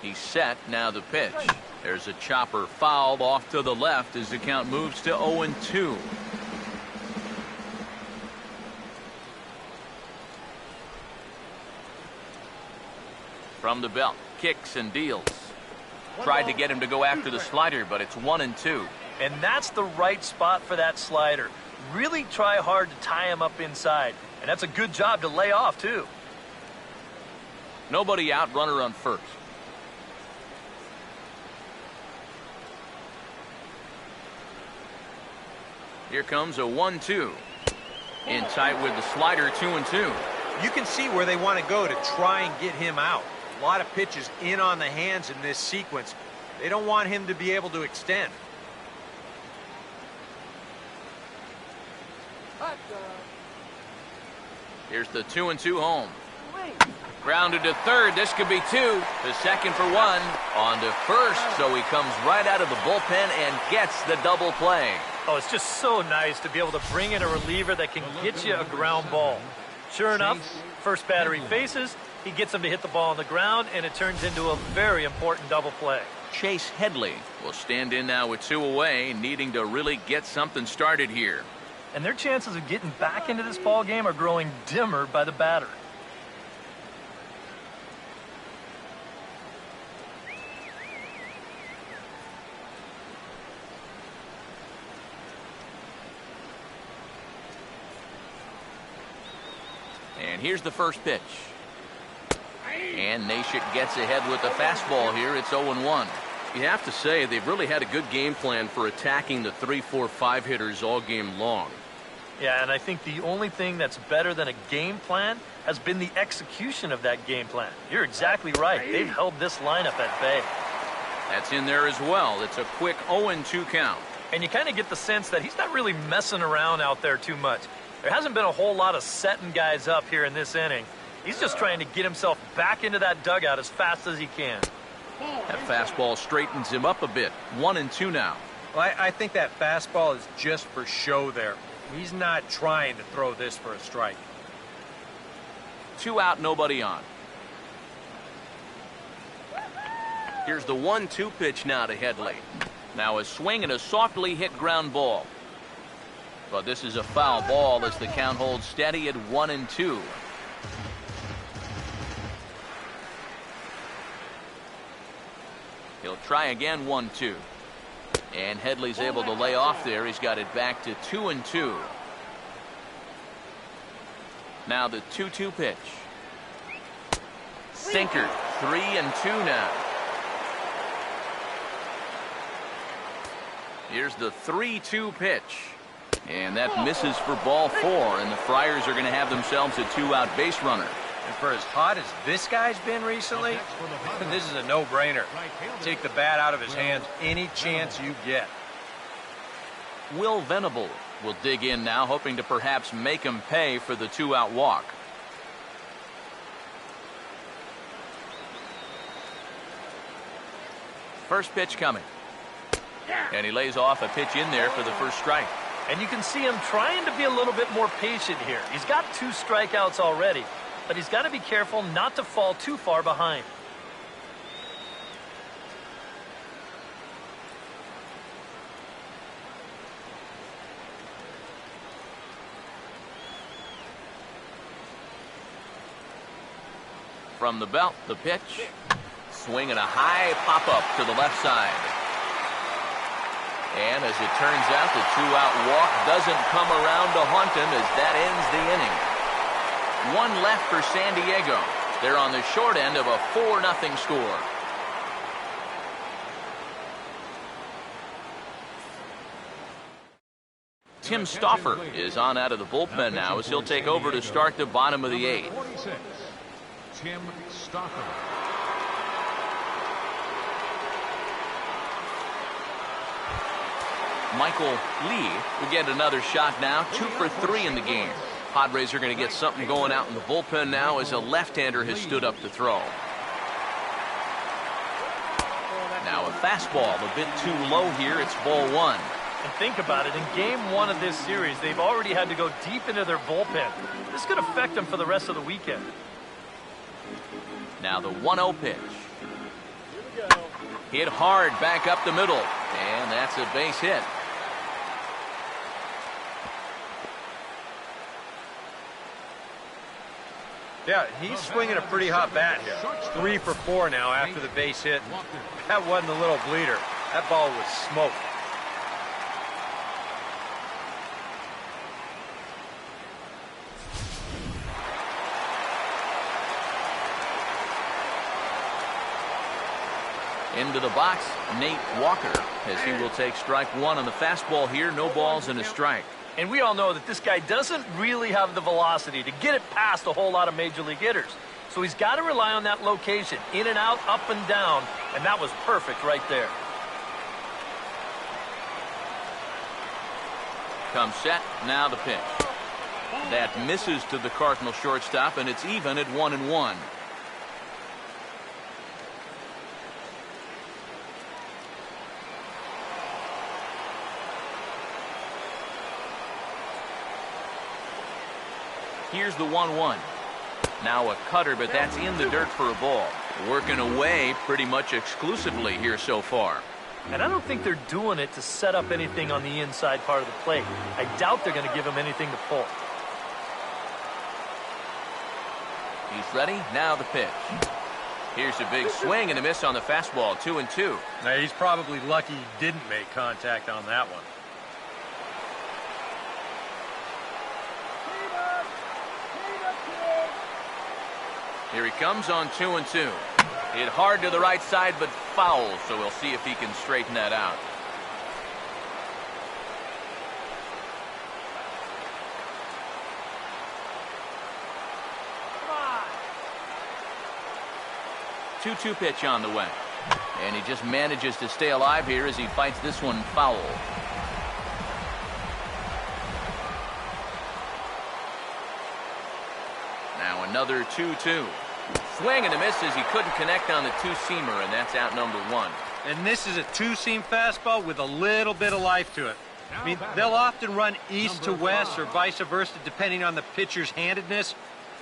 He's set, now the pitch. There's a chopper fouled off to the left as the count moves to 0-2. From the belt, kicks and deals. Tried to get him to go after the slider, but it's 1-2. And that's the right spot for that slider. Really try hard to tie him up inside. And that's a good job to lay off, too. Nobody out, runner on first. Here comes a 1-2. In tight with the slider, 2-2. You can see where they want to go to try and get him out. A lot of pitches in on the hands in this sequence. They don't want him to be able to extend. Here's the 2-2 home. Grounded to third. This could be 2. The second for 1. On to first. So he comes right out of the bullpen and gets the double play. Oh, it's just so nice to be able to bring in a reliever that can get you a ground ball. Sure enough, first batter he faces, he gets him to hit the ball on the ground, and it turns into a very important double play. Chase Headley will stand in now with 2 away, needing to really get something started here. And their chances of getting back into this ball game are growing dimmer by the batter. And here's the first pitch. And Neshek gets ahead with the fastball here. It's 0-1. You have to say they've really had a good game plan for attacking the 3, 4, 5 hitters all game long. Yeah, and I think the only thing that's better than a game plan has been the execution of that game plan. You're exactly right. They've held this lineup at bay. That's in there as well. It's a quick 0-2 count. And you kind of get the sense that he's not really messing around out there too much. There hasn't been a whole lot of setting guys up here in this inning. He's just trying to get himself back into that dugout as fast as he can. That fastball straightens him up a bit. 1-2 now. Well, I think that fastball is just for show there. He's not trying to throw this for a strike. 2 out, nobody on. Here's the 1-2 pitch now to Headley. Now a swing and a softly hit ground ball. But this is a foul ball as the count holds steady at 1-2. He'll try again. 1-2. And Headley's able to lay off there. He's got it back to 2-2. Now the 2-2 pitch. Sinker. 3-2 now. Here's the 3-2 pitch. And that misses for ball 4. And the Friars are going to have themselves a 2-out base runner. And for as hot as this guy's been recently, this is a no-brainer. Take the bat out of his hands any chance you get. Will Venable will dig in now, hoping to perhaps make him pay for the 2-out walk. First pitch coming. And he lays off a pitch in there for the first strike. And you can see him trying to be a little bit more patient here. He's got 2 strikeouts already, but he's got to be careful not to fall too far behind. From the belt, the pitch. Swing and a high pop-up to the left side. And as it turns out, the 2-out walk doesn't come around to haunt him as that ends the inning. 1 left for San Diego. They're on the short end of a 4-0 score. Tim Stauffer is on out of the bullpen now as he'll take over to start the bottom of the 8th. Tim Stauffer. Michael Lee will get another shot now. 2 for 3 in the game. Padres are going to get something going out in the bullpen now as a left-hander has stood up to throw. Now a fastball a bit too low here. It's ball 1. And think about it, in game 1 of this series, they've already had to go deep into their bullpen. This could affect them for the rest of the weekend. Now the 1-0 pitch. Hit hard back up the middle. And that's a base hit. Yeah, he's swinging a pretty hot bat here. 3 for 4 now after the base hit. That wasn't a little bleeder. That ball was smoked. Into the box, Nate Walker, as he will take strike 1 on the fastball here. No balls and a strike. And we all know that this guy doesn't really have the velocity to get it past a whole lot of major league hitters. So he's got to rely on that location, in and out, up and down, and that was perfect right there. Comes set, now the pitch. That misses to the Cardinal shortstop, and it's even at 1-1. Here's the 1-1. Now a cutter, but that's in the dirt for a ball. Working away pretty much exclusively here so far. And I don't think they're doing it to set up anything on the inside part of the plate. I doubt they're going to give him anything to pull. He's ready. Now the pitch. Here's a big swing and a miss on the fastball. 2-2. Now, he's probably lucky he didn't make contact on that one. Here he comes on 2-2. Hit hard to the right side, but foul, so we'll see if he can straighten that out. Come on. 2-2 pitch on the way. And he just manages to stay alive here as he fights this one foul. Now a Another 2-2. Swing and a miss as he couldn't connect on the two-seamer, and that's out number 1. And this is a two-seam fastball with a little bit of life to it. I mean, they'll often run east to west or vice versa, depending on the pitcher's handedness.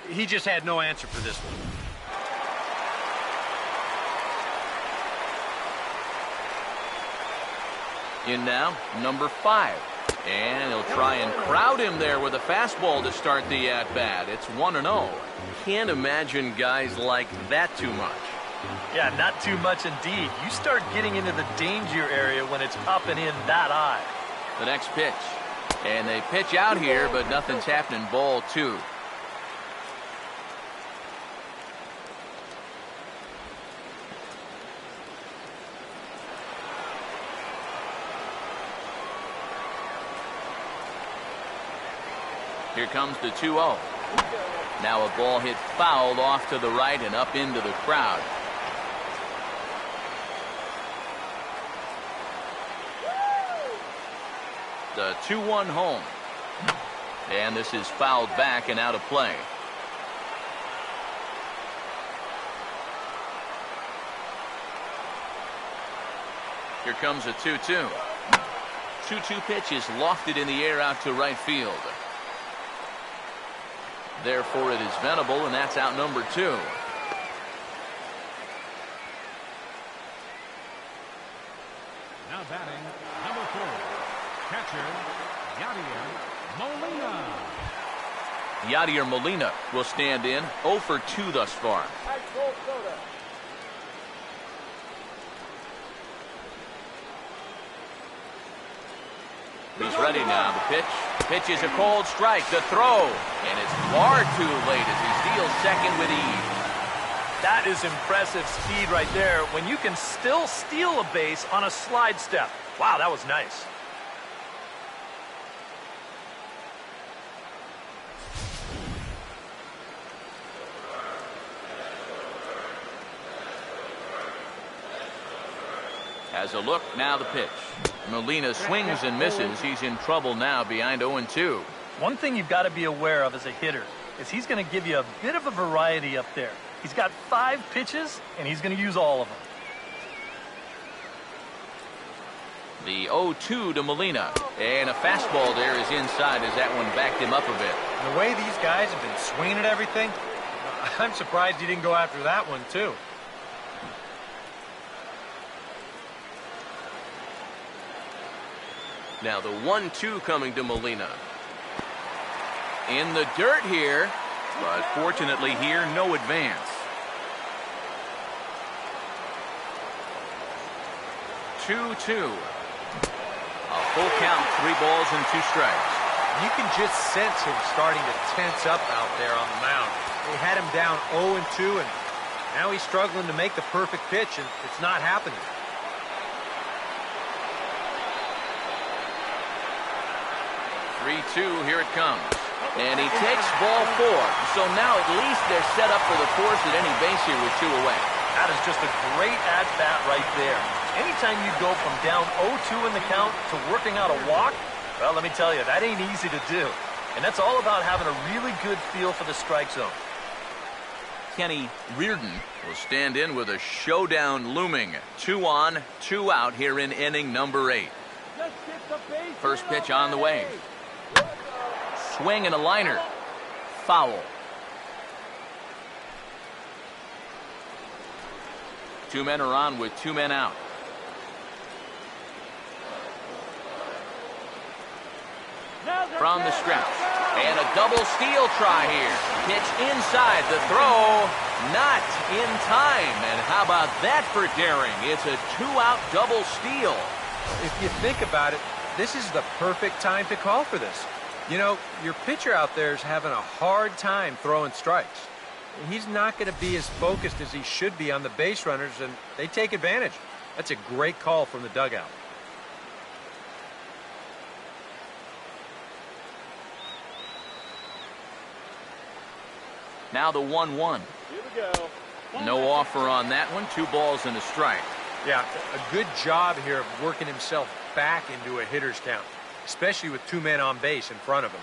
He just had no answer for this one. In now, number 5. And he'll try and crowd him there with a fastball to start the at-bat. It's 1-0. Can't imagine guys like that too much. Yeah, not too much indeed. You start getting into the danger area when it's up and in that high. The next pitch. And they pitch out here, but nothing's happening. Ball 2. Here comes the 2-0. Now a ball hit fouled off to the right and up into the crowd. The 2-1 home. And this is fouled back and out of play. Here comes a 2-2. 2-2 pitch is lofted in the air out to right field. Therefore, it is Venable, and that's out number 2. Now batting, number 4, catcher, Yadier Molina. Yadier Molina will stand in, 0 for 2 thus far. He's ready now. The pitch. Pitch is a cold strike. The throw. And it's far too late as he steals second with ease. That is impressive speed right there when you can still steal a base on a slide step. Wow, that was nice. Has a look. Now the pitch. Molina swings and misses. He's in trouble now behind 0-2. One thing you've got to be aware of as a hitter is he's going to give you a bit of a variety up there. He's got 5 pitches, and he's going to use all of them. The 0-2 to Molina. And a fastball there is inside as that one backed him up a bit. And the way these guys have been swinging at everything, I'm surprised he didn't go after that one, too. Now the 1-2 coming to Molina. In the dirt here, but fortunately here, no advance. 2-2. A full count, 3 balls and 2 strikes. You can just sense him starting to tense up out there on the mound. They had him down 0-2, and now he's struggling to make the perfect pitch, and it's not happening. 3-2, here it comes. And he takes ball 4. So now at least they're set up for the force at any base here with 2 away. That is just a great at-bat right there. Anytime you go from down 0-2 in the count to working out a walk, well, let me tell you, that ain't easy to do. And that's all about having a really good feel for the strike zone. Kenny Reardon will stand in with a showdown looming. 2 on, 2 out here in inning number 8. First pitch on the way. Swing and a liner. Foul. 2 men are on with 2 men out. From the stretch. And a double steal try here. Pitch inside. The throw not in time. And how about that for daring? It's a 2-out double steal. If you think about it, this is the perfect time to call for this. You know, your pitcher out there is having a hard time throwing strikes. He's not going to be as focused as he should be on the base runners, and they take advantage. That's a great call from the dugout. Now the 1-1. Here we go. No offer on that one. 2 balls and a strike. Yeah, a good job here of working himself back into a hitter's count, especially with 2 men on base in front of him.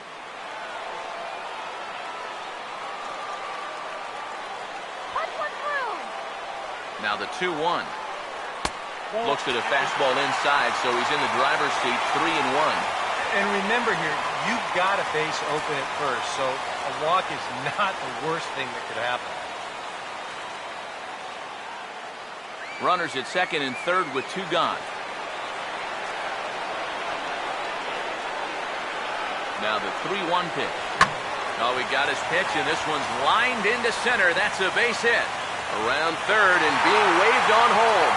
Now the 2-1. Looks at a fastball inside, so he's in the driver's seat, 3-1. And remember here, you've got a base open at first, so a walk is not the worst thing that could happen. Runners at second and third with 2 gone. Now the 3-1 pitch. Oh, he got his pitch, and this one's lined into center. That's a base hit. Around third and being waved on home.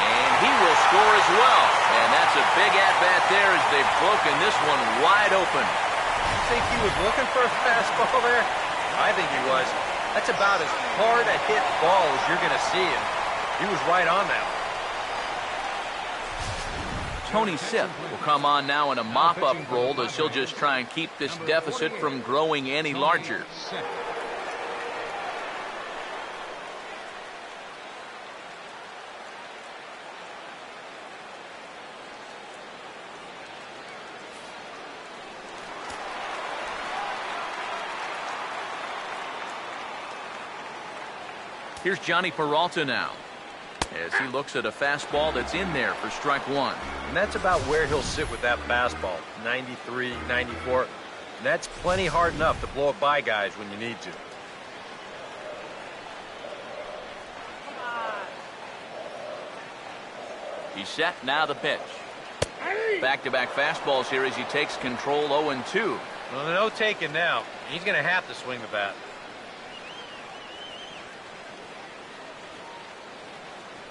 And he will score as well. And that's a big at-bat there as they've broken this one wide open. You think he was looking for a fastball there? I think he was. That's about as hard a hit ball as you're going to see, and he was right on that one. Tony Sipp will come on now in a mop-up role as he'll just try and keep this deficit from growing any larger. Here's Johnny Peralta now, as he looks at a fastball that's in there for strike 1. And that's about where he'll sit with that fastball, 93, 94. And that's plenty hard enough to blow it by guys when you need to. He's set, now the pitch. Back-to-back fastballs here as he takes control 0-2. Well, no taking now. He's going to have to swing the bat.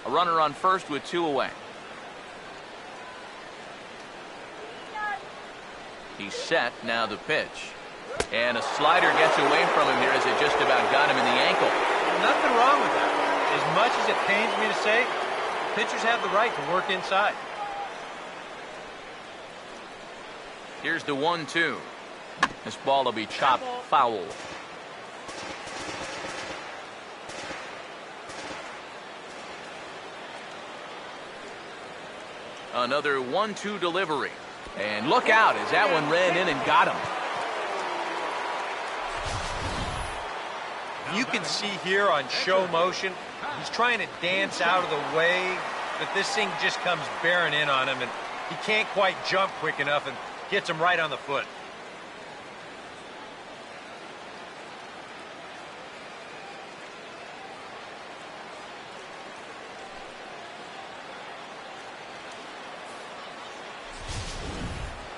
A runner on first with 2 away. He's set, now the pitch. And a slider gets away from him here as it just about got him in the ankle. Nothing wrong with that. As much as it pains me to say, pitchers have the right to work inside. Here's the 1-2. This ball will be chopped foul. Another 1-2 delivery. And look out as that one ran in and got him. You can see here on show motion, he's trying to dance out of the way, but this thing just comes bearing in on him, and he can't quite jump quick enough and gets him right on the foot.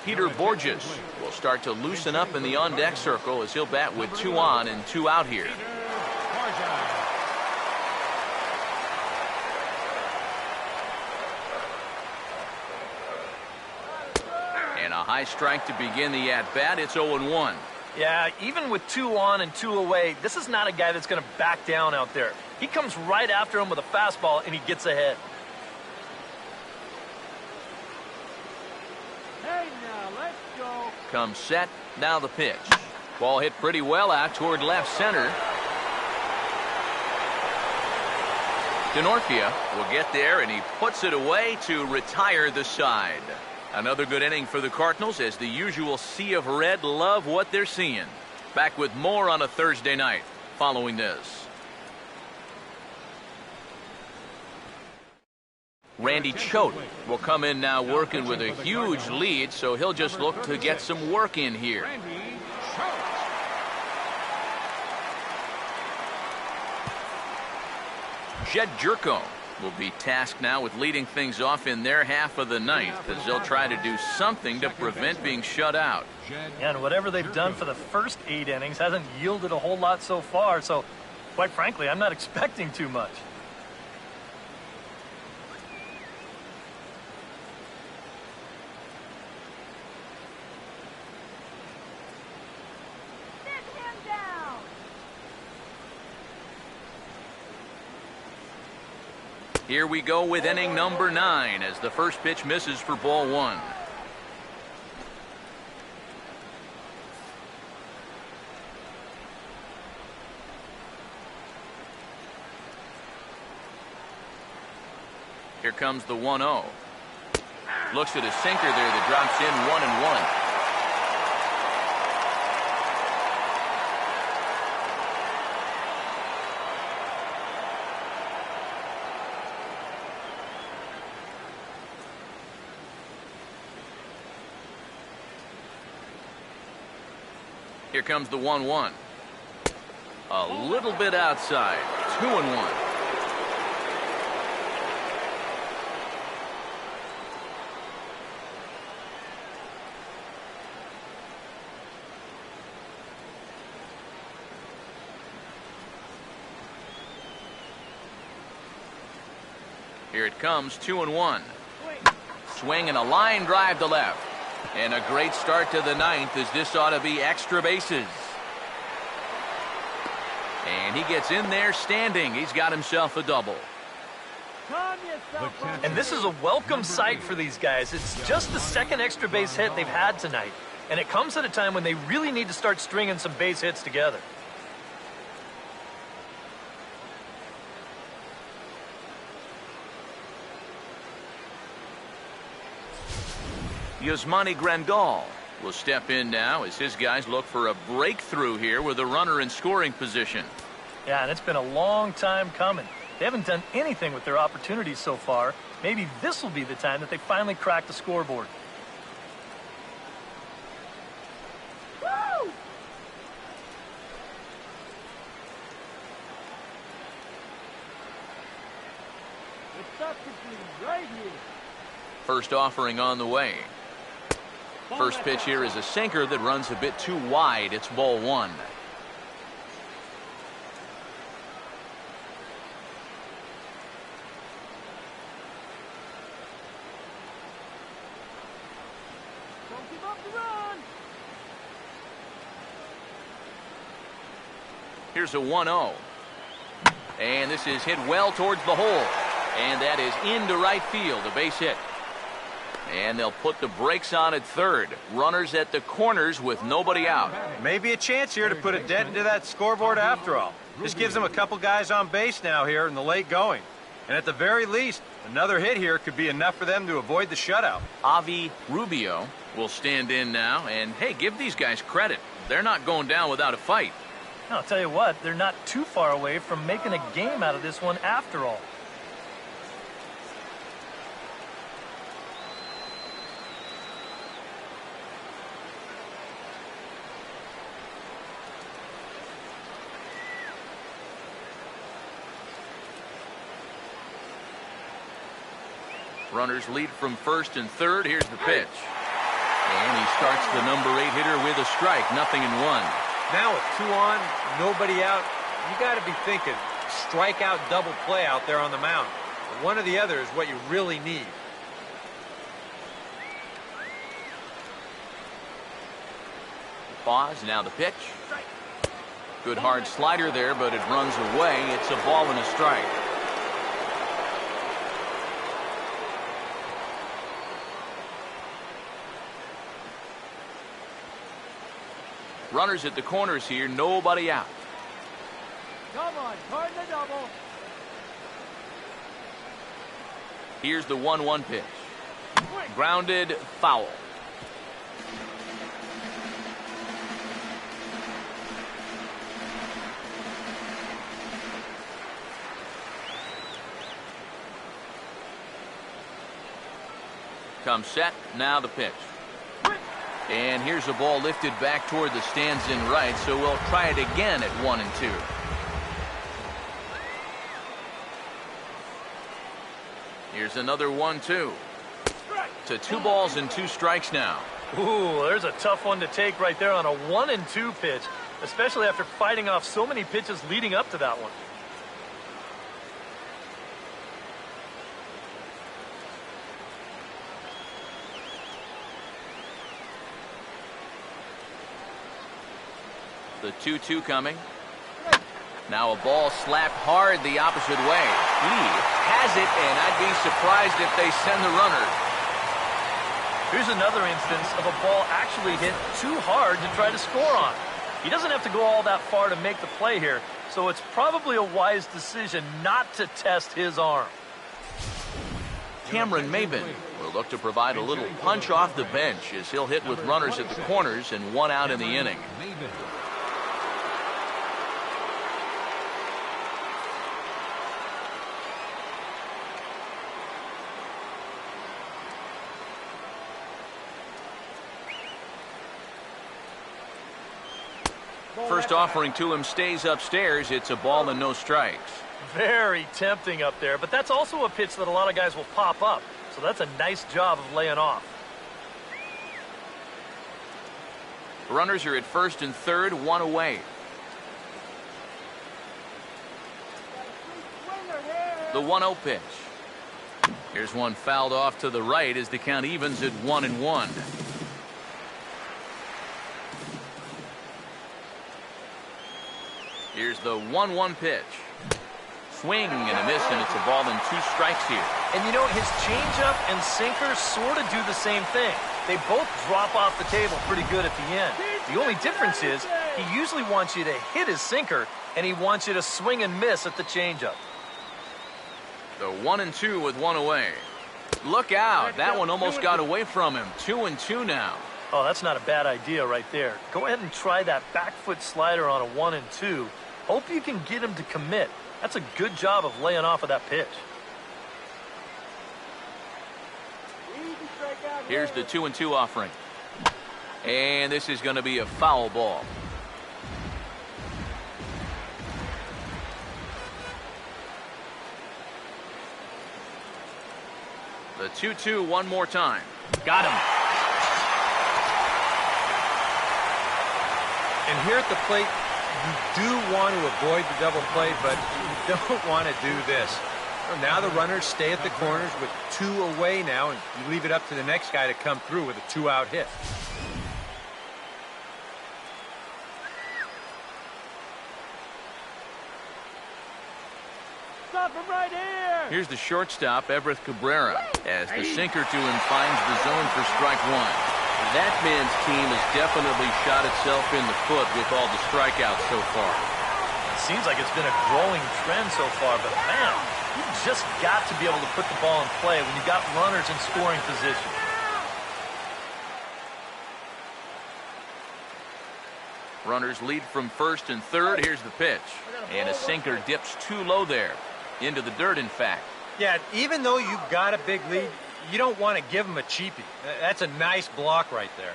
Peter Borges will start to loosen up in the on-deck circle as he'll bat with 2 on and 2 out here. And a high strike to begin the at-bat. It's 0-1. Yeah, even with 2 on and 2 away, this is not a guy that's going to back down out there. He comes right after him with a fastball, and he gets ahead. Comes set, now the pitch. Ball hit pretty well out toward left center. Denorfia will get there, and he puts it away to retire the side. Another good inning for the Cardinals as the usual sea of red love what they're seeing. Back with more on a Thursday night following this. Randy Choate will come in now working with a huge lead, so he'll just look to get some work in here. Jed Jerko will be tasked now with leading things off in their half of the ninth as they'll try to do something to prevent being shut out. And whatever they've done for the first 8 innings hasn't yielded a whole lot so far, so quite frankly, I'm not expecting too much. Here we go with inning number 9 as the first pitch misses for ball 1. Here comes the 1-0. Looks at a sinker there that drops in 1-1. Here comes the 1-1. A little bit outside. 2-1. Here it comes, 2-1. Swing and a line drive to left. And a great start to the ninth, as this ought to be extra bases. And he gets in there standing. He's got himself a double. And this is a welcome sight for these guys. It's just the second extra base hit they've had tonight. And it comes at a time when they really need to start stringing some base hits together. Yasmani Grandal will step in now as his guys look for a breakthrough here with a runner in scoring position. Yeah, and it's been a long time coming. They haven't done anything with their opportunities so far. Maybe this will be the time that they finally crack the scoreboard. Woo! It's up to you right here. First offering on the way. First pitch here is a sinker that runs a bit too wide. It's ball one. Don't give up the run. Here's a 1-0. And this is hit well towards the hole. And that is into right field, a base hit. And they'll put the brakes on at third. Runners at the corners with nobody out. Maybe a chance here to put a dent into that scoreboard after all. This gives them a couple guys on base now here in the late going. And at the very least, another hit here could be enough for them to avoid the shutout. Avi Rubio will stand in now. And, hey, give these guys credit. They're not going down without a fight. I'll tell you what, they're not too far away from making a game out of this one after all. Runners lead from first and third. Here's the pitch. And he starts the number 8 hitter with a strike. 0-1. Now with 2 on, nobody out, you got to be thinking strikeout double play out there on the mound. One or the other is what you really need. Pause. Now the pitch. Good hard slider there, but it runs away. It's a ball and a strike. Runners at the corners here, nobody out. Come on, turn the double. Here's the 1-1 pitch. Grounded, foul. Comes set, now the pitch. And here's a ball lifted back toward the stands in right, so we'll try it again at 1-2. Here's another 1-2. To 2 balls and 2 strikes now. Ooh, there's a tough one to take right there on a 1-2 pitch, especially after fighting off so many pitches leading up to that one. The 2-2 coming. Now a ball slapped hard the opposite way. Lee has it, and I'd be surprised if they send the runner. Here's another instance of a ball actually hit too hard to try to score on. He doesn't have to go all that far to make the play here, so it's probably a wise decision not to test his arm. Cameron Maben will look to provide a little punch off the bench as he'll hit with runners at the corners and 1 out in the inning. First offering to him stays upstairs. It's a ball and no strikes. Very tempting up there, but that's also a pitch that a lot of guys will pop up. So that's a nice job of laying off. Runners are at first and third, one away. The 1-0 pitch. Here's one fouled off to the right as the count evens at 1-1. Here's the 1-1 pitch. Swing and a miss, and it's a ball and 2 strikes here. And you know, his changeup and sinker sort of do the same thing. They both drop off the table pretty good at the end. The only difference is he usually wants you to hit his sinker, and he wants you to swing and miss at the changeup. The 1-2 with 1 away. Look out. That one almost got away from him. 2-2 now. Oh, that's not a bad idea right there. Go ahead and try that back foot slider on a 1-2. Hope you can get him to commit. That's a good job of laying off of that pitch. Here's the 2-2 offering. And this is going to be a foul ball. The 2-2 one more time. Got him. And here at the plate, you do want to avoid the double play, but you don't want to do this. Now the runners stay at the corners with 2 away now, and you leave it up to the next guy to come through with a 2-out hit. Stop him right here. Here's the shortstop, Everett Cabrera, as the sinker to him finds the zone for strike 1. That man's team has definitely shot itself in the foot with all the strikeouts so far. It seems like it's been a growing trend so far, but man, you've just got to be able to put the ball in play when you've got runners in scoring position. Runners lead from first and third. Here's the pitch. And a sinker dips too low there. Into the dirt, in fact. Yeah, even though you've got a big lead, you don't want to give him a cheapie. That's a nice block right there.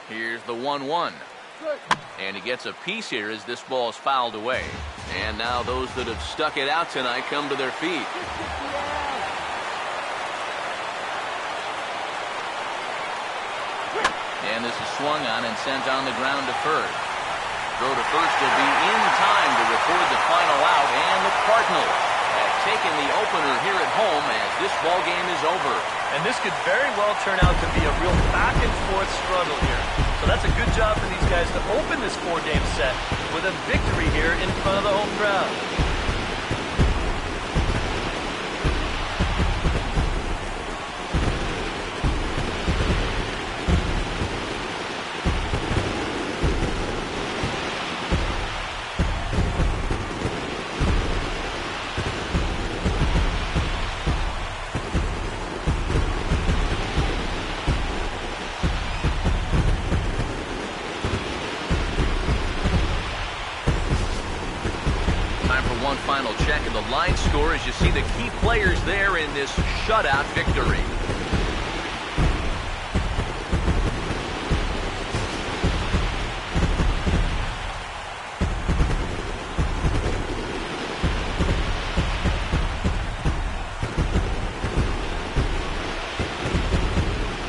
Here's the 1-1. And he gets a piece here as this ball is fouled away. And now those that have stuck it out tonight come to their feet. And this is swung on and sent on the ground to first. Throw to first will be in time to record the final out, and the Cardinals have taken the opener here at home as this ball game is over. And this could very well turn out to be a real back-and-forth struggle here. So that's a good job for these guys to open this 4-game set with a victory here in front of the home crowd. Final check of the line score as you see the key players there in this shutout victory.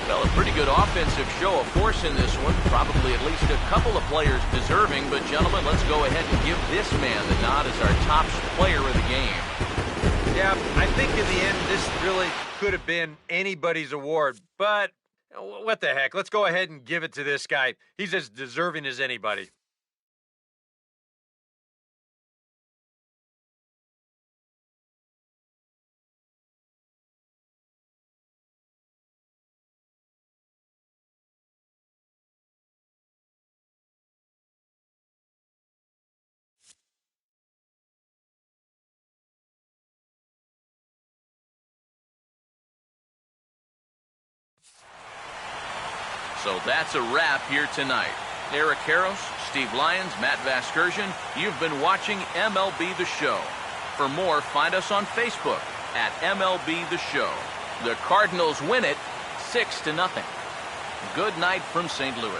Well, a pretty good offensive show of force in this one. Probably at least a couple of players deserving, but gentlemen, let's go ahead and give this man the nod as our top player of the game. Yeah, I think in the end, this really could have been anybody's award, but what the heck? Let's go ahead and give it to this guy. He's as deserving as anybody. So that's a wrap here tonight. Eric Harros, Steve Lyons, Matt Vasgersian, you've been watching MLB The Show. For more, find us on Facebook at MLB The Show. The Cardinals win it 6-0. Good night from St. Louis.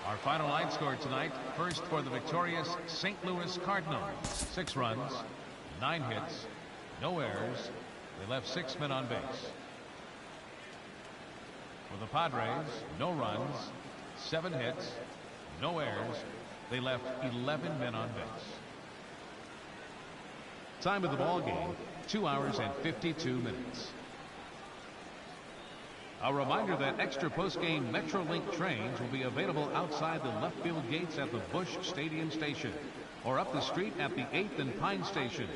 Our final line score tonight, first for the victorious St. Louis Cardinals. 6 runs, 9 hits, no errors. They left 6 men on base. For the Padres, no runs, 7 hits, no errors. They left 11 men on base. Time of the ball game, 2 hours and 52 minutes. A reminder that extra postgame Metrolink trains will be available outside the left field gates at the Busch Stadium station or up the street at the 8th and Pine station.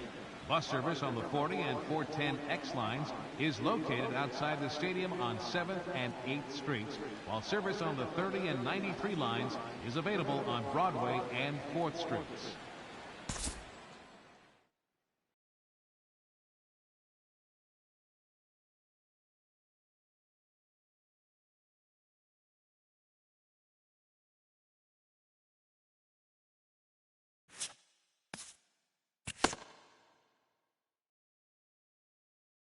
Bus service on the 40 and 410X lines is located outside the stadium on 7th and 8th streets, while service on the 30 and 93 lines is available on Broadway and 4th streets.